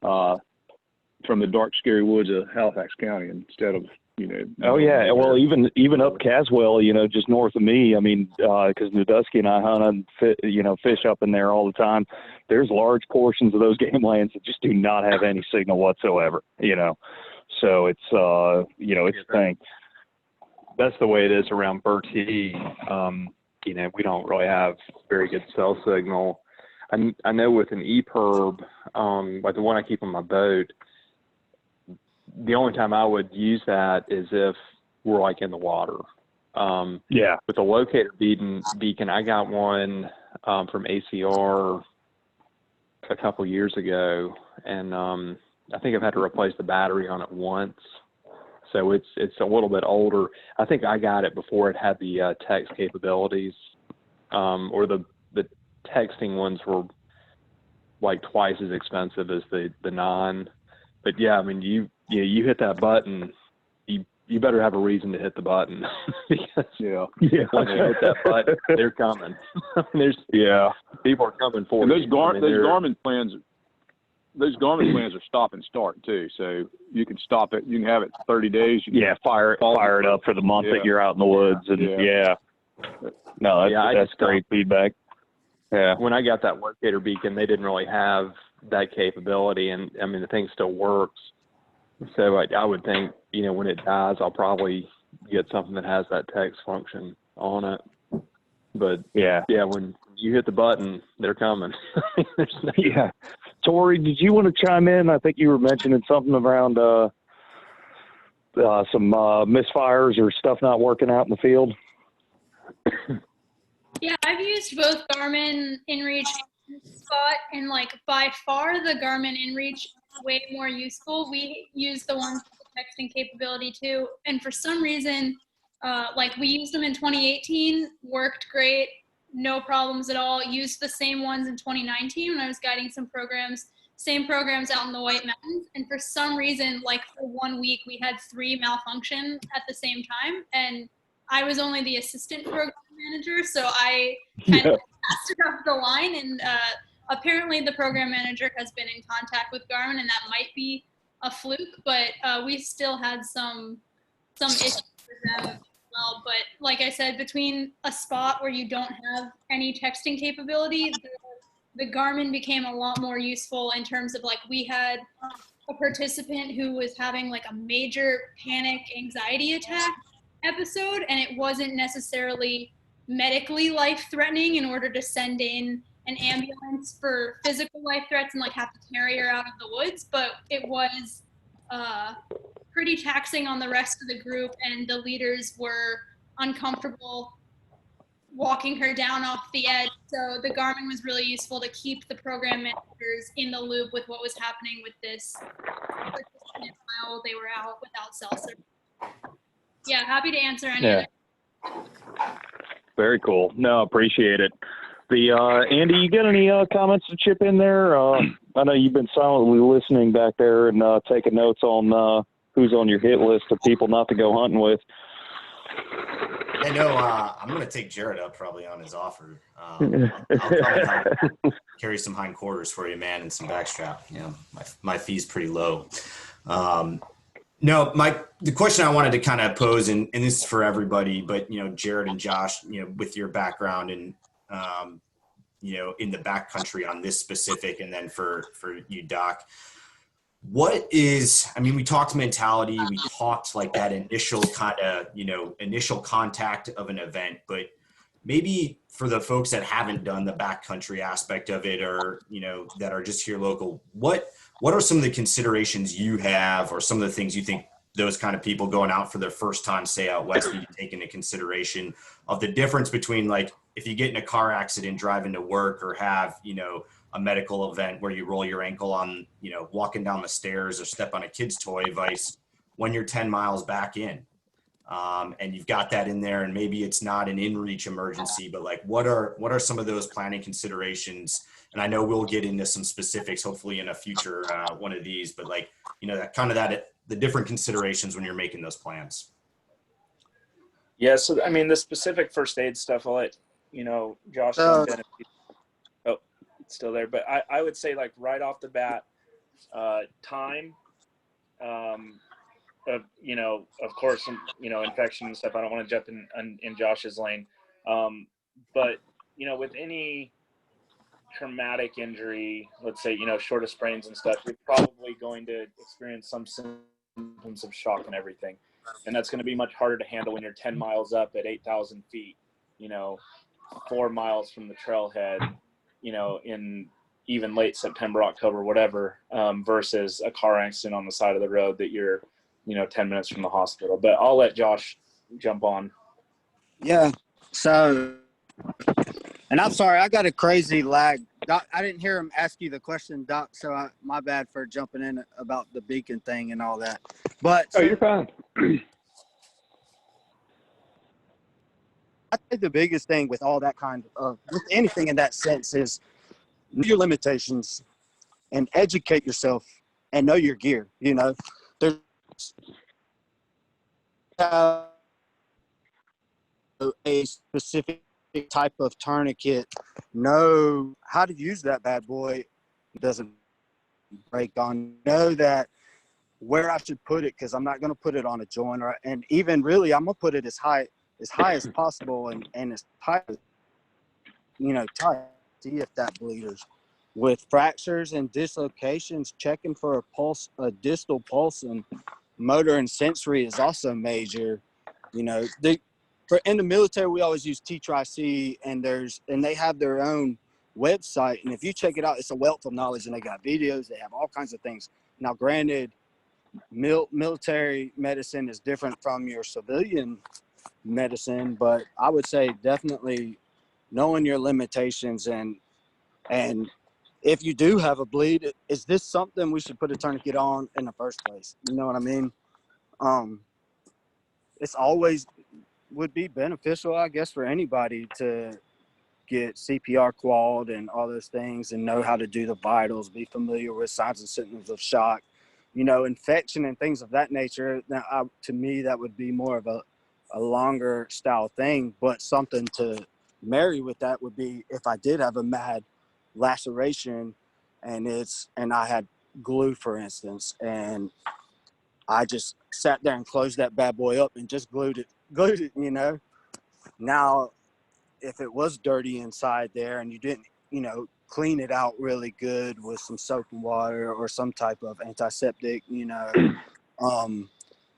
from the dark, scary woods of Halifax County instead of, Oh, yeah. Well, even up Caswell, just north of me, I mean, because Nudusky and I hunt and, fish up in there all the time. There's large portions of those game lands that just do not have any signal whatsoever, So it's, it's a thing. That's the way it is around Bertie. We don't really have very good cell signal. I know with an EPIRB, like the one I keep on my boat, the only time I would use that is if we're like in the water. With the locator beacon, I got one from ACR a couple years ago, and I think I've had to replace the battery on it once. So it's a little bit older. I think I got it before it had the text capabilities, or the texting ones were like twice as expensive as the non. But yeah, I mean, you hit that button, you better have a reason to hit the button because once you hit that button, they're coming. People are coming for you. Those Garmin plans. Those Garmin plans are stop and start too, so you can stop it. You can have it 30 days. Fire it up for the month that you're out in the woods, and no, that's great feedback. Yeah, when I got that locator beacon, they didn't really have that capability, and I mean the thing still works. So I would think when it dies, I'll probably get something that has that text function on it. But when you hit the button, they're coming. Tori, did you want to chime in? I think you were mentioning something around some misfires or stuff not working out in the field. Yeah, I've used both Garmin inReach and Spot, and by far the Garmin inReach is way more useful. We use the ones with the texting capability too, and for some reason, we used them in 2018, worked great. No problems at all. Used the same ones in 2019 when I was guiding some programs, same programs out in the White Mountains. And for some reason, for 1 week, we had 3 malfunction at the same time. And I was only the assistant program manager, so I kind of passed it up the line. And apparently, the program manager has been in contact with Garmin, and that might be a fluke. But we still had some issues with them as well. But like I said, between a spot where you don't have any texting capability, the Garmin became a lot more useful in terms of, like, we had a participant who was having like a major panic anxiety attack episode, and it wasn't necessarily medically life-threatening in order to send in an ambulance for physical life threats and like have to carry her out of the woods, but it was pretty taxing on the rest of the group, and the leaders were uncomfortable walking her down off the edge. So the Garmin was really useful to keep the program managers in the loop with what was happening with this participant while they were out without cell service. Yeah, happy to answer any of that. Very cool. No, appreciate it. Andy, you got any comments to chip in there? I know you've been silently listening back there and taking notes on who's on your hit list of people not to go hunting with. I know I'm going to take Jared up probably on his offer. I'll carry some hindquarters for you, man, and some backstrap. You know, my fee's pretty low. No, the question I wanted to kind of pose, and this is for everybody, but, you know, Jared and Josh, you know, with your background and, you know, in the backcountry on this specific, and then for you, Doc, what is, I mean, we talked mentality, we talked like that initial kind of, you know, initial contact of an event, but maybe for the folks that haven't done the backcountry aspect of it, or, you know, that are just here local, what are some of the considerations you have, or some of the things you think those kind of people going out for their first time, say out west, need to take into consideration of the difference between, like, if you get in a car accident driving to work, or have, you know, a medical event where you roll your ankle on, you know, walking down the stairs or step on a kid's toy, vice when you're 10 miles back in. And you've got that in there, and maybe it's not an in-reach emergency, but like, what are some of those planning considerations? And I know we'll get into some specifics, hopefully in a future one of these, but like, you know, the different considerations when you're making those plans. Yeah. So, I mean, the specific first aid stuff, I'll let, you know, Josh jump in. Oh, it's still there. But I would say, like, right off the bat, time, you know, of course, you know, infection and stuff. I don't want to jump in Josh's lane. But, you know, with any traumatic injury, let's say, you know, short of sprains and stuff, you're probably going to experience some symptoms of shock and everything. And that's going to be much harder to handle when you're 10 miles up at 8,000 feet, you know, 4 miles from the trailhead, you know, in even late September, October, whatever, versus a car accident on the side of the road that you're, you know, 10 minutes from the hospital. But I'll let Josh jump on. Yeah. So, and I'm sorry, I got a crazy lag. Doc, I didn't hear him ask you the question, Doc, so my bad for jumping in about the beacon thing and all that. But oh, you're fine. I think the biggest thing with all that kind of, with anything in that sense, is know your limitations and educate yourself and know your gear. You know, there's a specific type of tourniquet, know how to use that bad boy. It doesn't break on. Know that where I should put it, because I'm not going to put it on a joint, and even really I'm going to put it as high as possible and as tight, you know, tight. See if that bleeds. With fractures and dislocations, checking for a distal pulse, and motor and sensory is also major. You know, in the military, we always use T-Tri-C, and they have their own website. And if you check it out, it's a wealth of knowledge, and they got videos. They have all kinds of things. Now, granted, military medicine is different from your civilian medicine, but I would say definitely knowing your limitations, and if you do have a bleed, is this something we should put a tourniquet on in the first place? You know what I mean? It's always would be beneficial, I guess, for anybody to get CPR qualled and all those things, and know how to do the vitals, be familiar with signs and symptoms of shock, you know, infection and things of that nature. Now, to me, that would be more of a longer style thing, but something to marry with that would be if I did have a mad laceration and I had glue, for instance, and I just sat there and closed that bad boy up and just glued it, you know. Now, if it was dirty inside there and you didn't, you know, clean it out really good with some soap and water or some type of antiseptic, you know,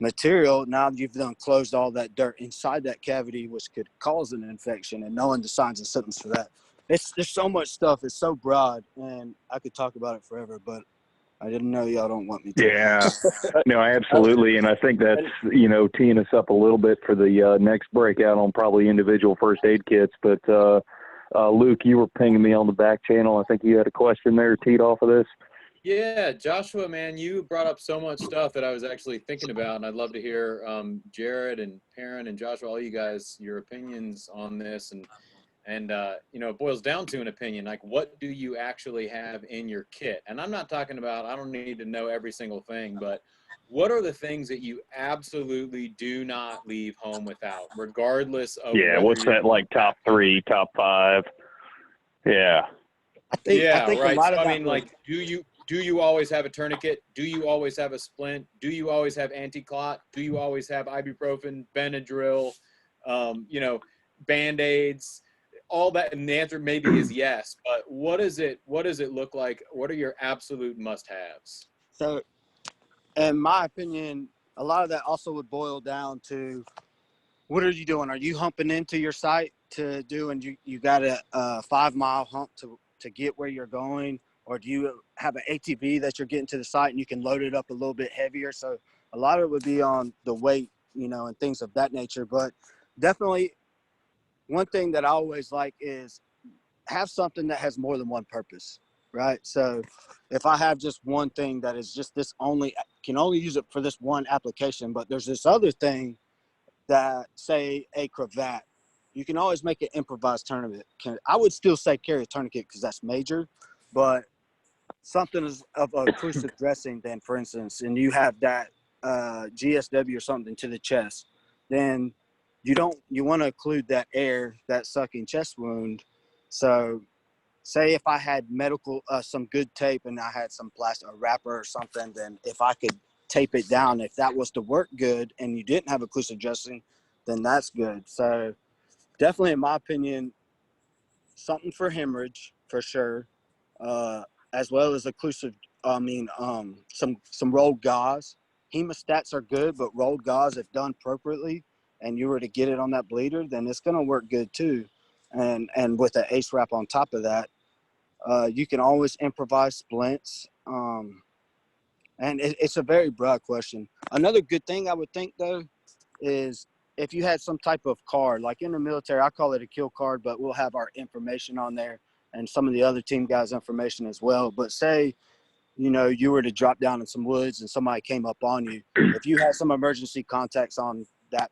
material, now you've done closed all that dirt inside that cavity, which could cause an infection, and knowing the signs and symptoms for that. There's so much stuff. It's so broad, and I could talk about it forever, but I didn't know y'all don't want me to. Yeah, no, absolutely. And I think that's, you know, teeing us up a little bit for the next breakout on probably individual first aid kits. But Luke, you were pinging me on the back channel. I think you had a question there teed off of this. Yeah, Joshua, man, you brought up so much stuff that I was actually thinking about, and I'd love to hear Jared and Perrin and Joshua, all you guys, your opinions on this. And you know, it boils down to an opinion, like what do you actually have in your kit? And I'm not talking about, I don't need to know every single thing, but what are the things that you absolutely do not leave home without, regardless of What's that, like top 3, top 5? Yeah. I think right. a lot So, of I mean, like, do you always have a tourniquet? Do you always have a splint? Do you always have anti-clot? Do you always have ibuprofen, Benadryl, you know, Band-Aids, all that? And the answer maybe is yes, but what does it look like? What are your absolute must-haves? So, in my opinion, a lot of that also would boil down to what are you doing? Are you humping into your site to do, and you got a 5-mile hump to get where you're going? Or do you have an ATV that you're getting to the site and you can load it up a little bit heavier? So a lot of it would be on the weight, you know, and things of that nature. But definitely one thing that I always like is have something that has more than one purpose, right? So if I have just one thing that is just can only use it for this one application, but there's this other thing that, say, a cravat, you can always make an improvised tourniquet. I would still say carry a tourniquet because that's major, but something is of occlusive dressing, then, for instance, and you have that GSW or something to the chest, then you want to occlude that air, that sucking chest wound. So say if I had some good tape and I had some plastic, a wrapper or something, then if I could tape it down, if that was to work good and you didn't have occlusive dressing, then that's good. So definitely, in my opinion, something for hemorrhage for sure, as well as some rolled gauze. Hemostats are good, but rolled gauze, if done appropriately, and you were to get it on that bleeder, then it's going to work good too. And with an ACE wrap on top of that, you can always improvise splints. And it's a very broad question. Another good thing I would think, though, is if you had some type of card, like in the military, I call it a kill card, but we'll have our information on there and some of the other team guys' information as well. But say, you know, you were to drop down in some woods and somebody came up on you, if you had some emergency contacts on that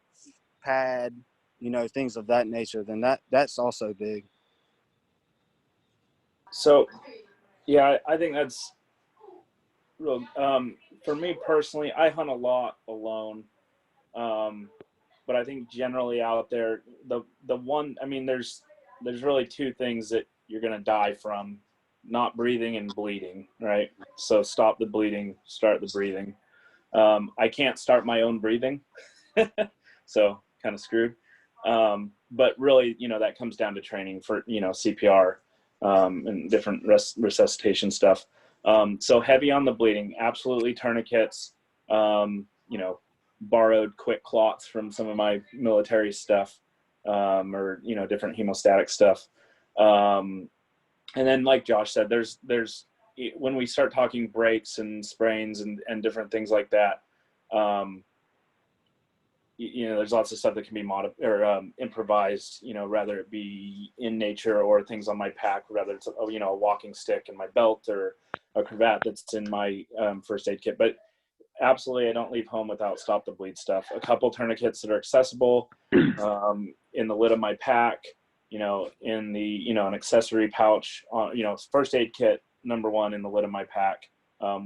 pad, you know, things of that nature, then that's also big. So, yeah, I think that's real. For me personally, I hunt a lot alone. But I think generally out there, the one, I mean, there's really two things that you're going to die from: not breathing and bleeding, right? So stop the bleeding, start the breathing. I can't start my own breathing, so kind of screwed. But really, you know, that comes down to training for, you know, CPR and different resuscitation stuff. So heavy on the bleeding, absolutely tourniquets, you know, borrowed quick clots from some of my military stuff, or, you know, different hemostatic stuff. And then, like Josh said, there's when we start talking breaks and sprains and different things like that, you know, there's lots of stuff that can be modified or improvised, you know, rather it be in nature or things on my pack, whether it's, you know, a walking stick in my belt or a cravat that's in my first aid kit. But absolutely, I don't leave home without stop the bleed stuff. A couple tourniquets that are accessible in the lid of my pack, you know, in the, you know, an accessory pouch, you know, first aid kit, number one, in the lid of my pack,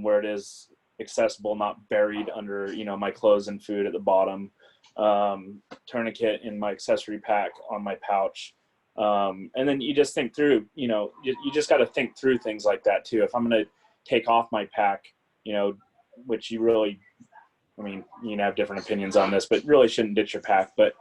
where it is accessible, not buried under, you know, my clothes and food at the bottom. tourniquet in my accessory pack on my pouch. And then you just think through, you know, you just got to think through things like that too. If I'm going to take off my pack, you know, which you really, I mean, you can have different opinions on this, but really shouldn't ditch your pack. But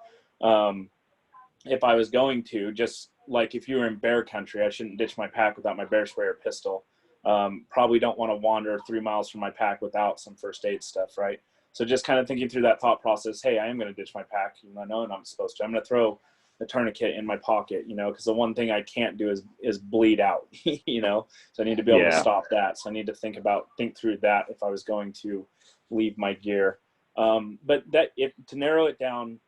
if I was going to, just like if you were in bear country, I shouldn't ditch my pack without my bear spray or pistol. Probably don't want to wander 3 miles from my pack without some first aid stuff, right? So just kind of thinking through that thought process, hey, I am going to ditch my pack. You know, I know I'm supposed to. I'm going to throw a tourniquet in my pocket, you know, because the one thing I can't do is bleed out, you know, so I need to be able to stop that. So I need to think through that if I was going to leave my gear. But to narrow it down,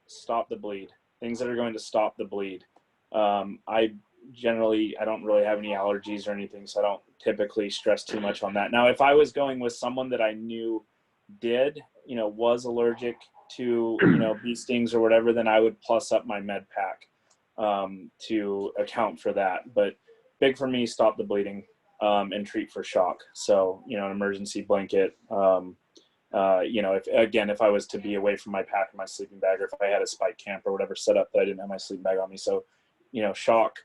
stop the bleed, things that are going to stop the bleed. I don't really have any allergies or anything, so I don't typically stress too much on that. Now, if I was going with someone that I knew was allergic to, bee stings or whatever, then I would plus up my med pack to account for that. But big for me, stop the bleeding and treat for shock. So, an emergency blanket, if I was to be away from my pack or my sleeping bag, or if I had a spike camp or whatever set up that I didn't have my sleeping bag on me. So, shock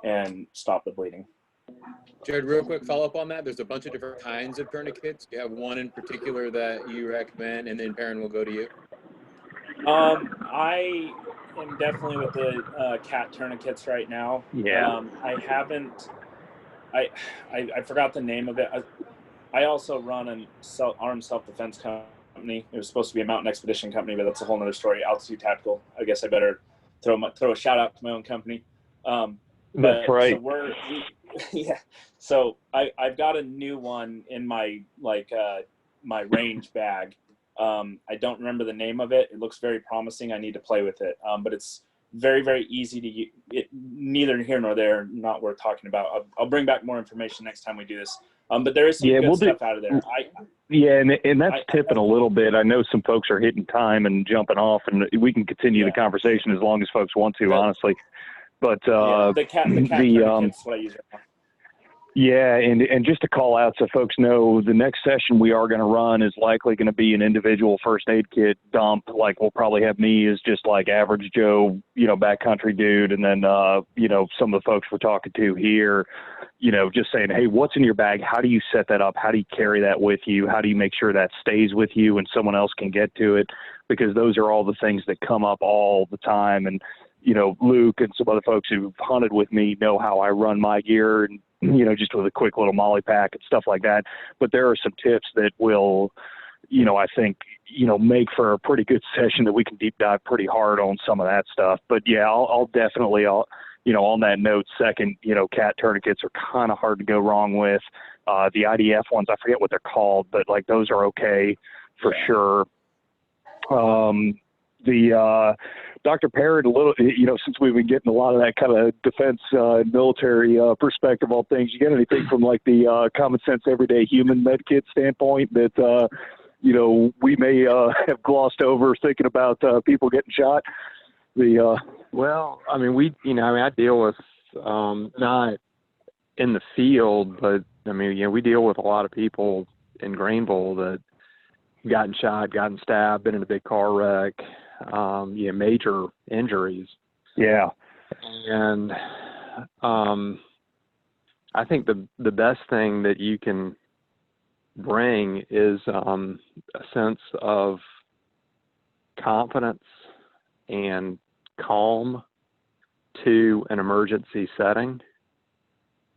and stop the bleeding. Jared, real quick follow-up on that. There's a bunch of different kinds of tourniquets. Do you have one in particular that you recommend? And then Perrin will go to you. I am definitely with the cat tourniquets right now. Yeah. I forgot the name of it. I also run an armed self-defense company. It was supposed to be a mountain expedition company, but that's a whole nother story. Altitude Tactical. I guess I better throw a shout out to my own company. That's right. So I've got a new one in my my range bag. I don't remember the name of it. It looks very promising. I need to play with it. But it's very, very easy to use. Neither here nor there, not worth talking about. I'll bring back more information next time we do this. But there is some good stuff out of there. And that's tipping a little bit. I know some folks are hitting time and jumping off, and we can continue the conversation as long as folks want to, honestly. But the cat tourniquet's what I use right now. Yeah, and just to call out so folks know, the next session we are going to run is likely going to be an individual first aid kit dump. Like we'll probably have me as just like average Joe, backcountry dude. And then, some of the folks we're talking to here, just saying, hey, what's in your bag? How do you set that up? How do you carry that with you? How do you make sure that stays with you and someone else can get to it? Because those are all the things that come up all the time. And, Luke and some other folks who've hunted with me know how I run my gear and, just with a quick little molly pack and stuff like that. But there are some tips that will, I think, make for a pretty good session that we can deep dive pretty hard on some of that stuff. But yeah, I'll definitely, on that note, second, cat tourniquets are kind of hard to go wrong with. The IDF ones, I forget what they're called, but like those are okay for sure. Dr. Perrin, a little, since we've been getting a lot of that kind of defense military perspective on things, you got anything from like the common sense everyday human med kit standpoint that, we may have glossed over thinking about people getting shot? Well, I mean, I deal with, not in the field, but I mean, we deal with a lot of people in Greenville that gotten shot, gotten stabbed, been in a big car wreck, major injuries. Yeah. And I think the best thing that you can bring is a sense of confidence and calm to an emergency setting.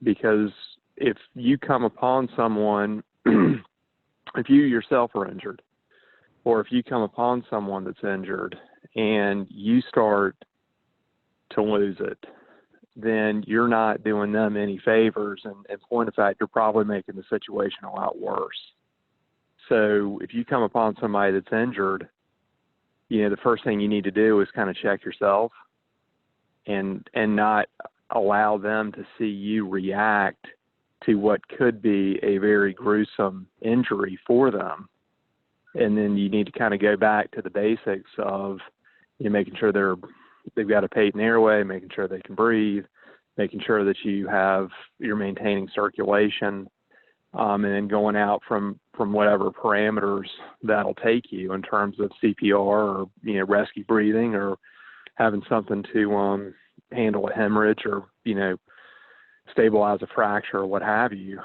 Because if you come upon someone, if you yourself are injured, or if you come upon someone that's injured and you start to lose it, then you're not doing them any favors. And in point of fact, you're probably making the situation a lot worse. So if you come upon somebody that's injured, the first thing you need to do is kind of check yourself and not allow them to see you react to what could be a very gruesome injury for them. And then you need to kind of go back to the basics of making sure they've got a patent airway, making sure they can breathe, making sure that you're maintaining circulation, and then going out from whatever parameters that'll take you in terms of CPR or, you know, rescue breathing or having something to handle a hemorrhage or, you know, stabilize a fracture or what have you.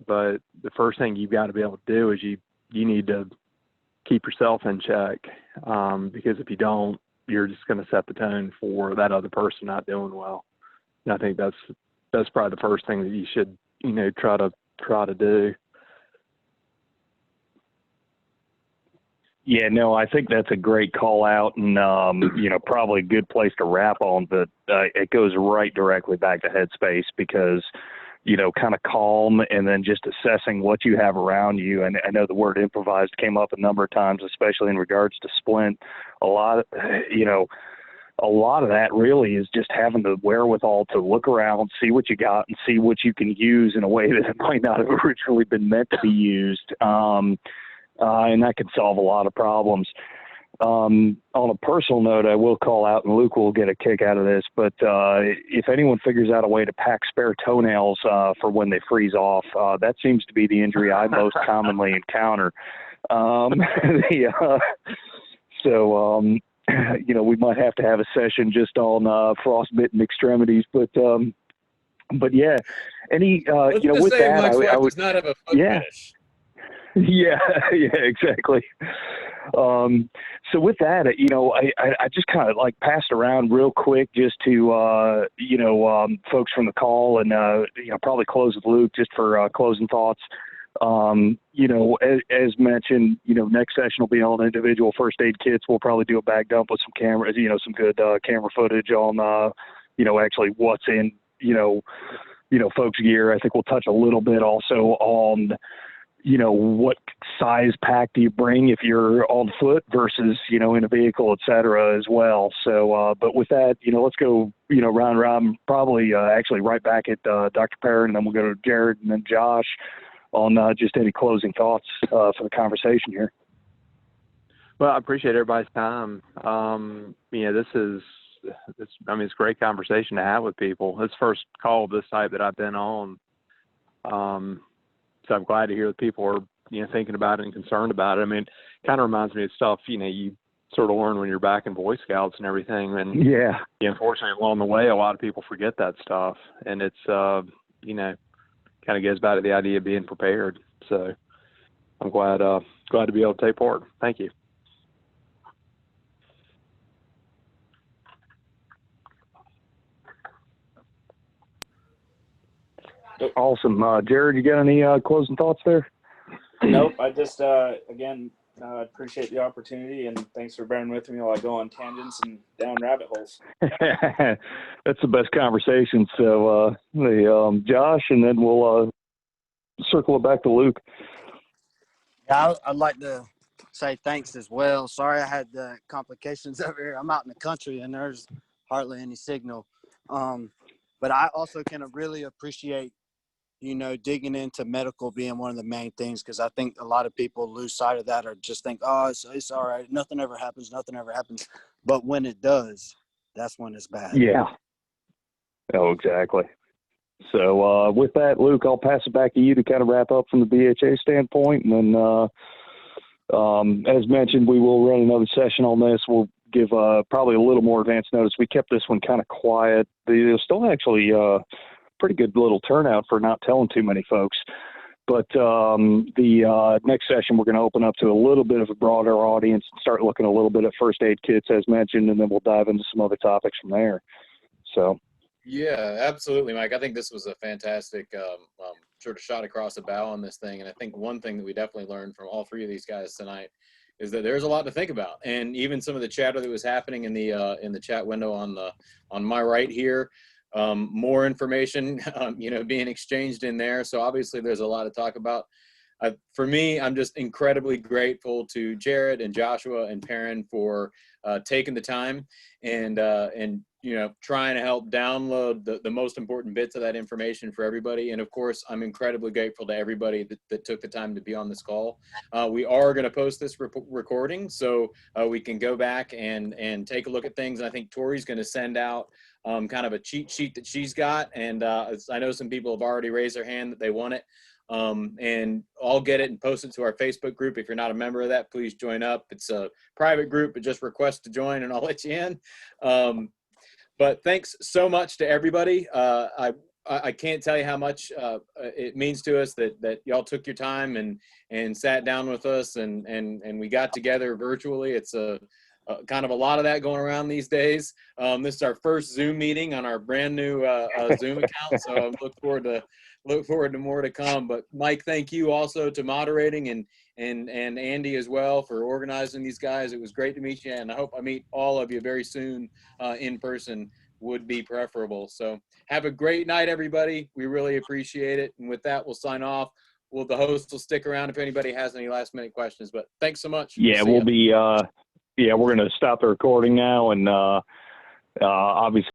But the first thing you've got to be able to do is you need to keep yourself in check, because if you don't, you're just going to set the tone for that other person not doing well. And I think that's probably the first thing that you should, you know, try to do. Yeah, no, I think that's a great call out, and you know, probably a good place to wrap on. But it goes right directly back to headspace, because, you know, kind of calm and then just assessing what you have around you. And I know the word improvised came up a number of times, especially in regards to splint. A lot of that really is just having the wherewithal to look around, see what you got, and see what you can use in a way that it might not have originally been meant to be used. And that could solve a lot of problems. On a personal note, I will call out, and Luke will get a kick out of this, but if anyone figures out a way to pack spare toenails for when they freeze off, that seems to be the injury I most commonly encounter. You know, we might have to have a session just on frostbitten extremities, but yeah, you know, with that, I would not have a foot fetish. Yeah, exactly. So with that, you know, I just kind of like passed around real quick just to, you know, folks from the call, and, you know, probably close with Luke just for closing thoughts. You know, as mentioned, you know, next session will be on individual first aid kits. We'll probably do a bag dump with some cameras, you know, some good camera footage on, you know, actually what's in, you know, folks' gear. I think we'll touch a little bit also on, you know, what size pack do you bring if you're on foot versus, you know, in a vehicle, et cetera, as well. So, but with that, you know, let's go, you know, round robin, probably actually right back at Dr. Perrin, and then we'll go to Jared and then Josh on just any closing thoughts for the conversation here. Well, I appreciate everybody's time. You know, it's a great conversation to have with people. This first call of this type that I've been on. So I'm glad to hear that people are, you know, thinking about it and concerned about it. I mean, it kind of reminds me of stuff, you know, you sort of learn when you're back in Boy Scouts and everything. And yeah, unfortunately, along the way, a lot of people forget that stuff. And it's, you know, kind of goes back to the idea of being prepared. So I'm glad to be able to take part. Thank you. Awesome. Jared, you got any closing thoughts there? Nope. I just, again, appreciate the opportunity, and thanks for bearing with me while I go on tangents and down rabbit holes. That's the best conversation. So, Josh, and then we'll circle it back to Luke. Yeah, I'd like to say thanks as well. Sorry I had the complications over here. I'm out in the country, and there's hardly any signal. But I also can really appreciate, you know, digging into medical being one of the main things, because I think a lot of people lose sight of that or just think, oh, it's all right. Nothing ever happens. But when it does, that's when it's bad. Yeah. Oh, exactly. So with that, Luke, I'll pass it back to you to kind of wrap up from the BHA standpoint. And then, as mentioned, we will run another session on this. We'll give probably a little more advance notice. We kept this one kind of quiet. There's still actually pretty good little turnout for not telling too many folks. But the next session, we're going to open up to a little bit of a broader audience and start looking a little bit at first aid kits, as mentioned, and then we'll dive into some other topics from there. So. Yeah, absolutely, Mike. I think this was a fantastic sort of shot across the bow on this thing. And I think one thing that we definitely learned from all three of these guys tonight is that there's a lot to think about. And even some of the chatter that was happening in the chat window on my right here, more information, you know, being exchanged in there. So obviously there's a lot to talk about. For me, I'm just incredibly grateful to Jared and Joshua and Perrin for taking the time and you know, trying to help download the most important bits of that information for everybody. And of course, I'm incredibly grateful to everybody that took the time to be on this call. We are going to post this recording so we can go back and take a look at things. And I think Tori's going to send out kind of a cheat sheet that she's got. And I know some people have already raised their hand that they want it. And I'll get it and post it to our Facebook group. If you're not a member of that, please join up. It's a private group, but just request to join and I'll let you in. But thanks so much to everybody. I can't tell you how much it means to us that y'all took your time and sat down with us and we got together virtually. It's kind of a lot of that going around these days. This is our first Zoom meeting on our brand new Zoom account, so I look forward to more to come. But Mike, thank you also to moderating and Andy as well for organizing these guys. It was great to meet you, and I hope I meet all of you very soon in person. Would be preferable. So have a great night, everybody. We really appreciate it. And with that, we'll sign off. The host will stick around if anybody has any last minute questions, but thanks so much. Yeah, we'll be, we're going to stop the recording now. And obviously,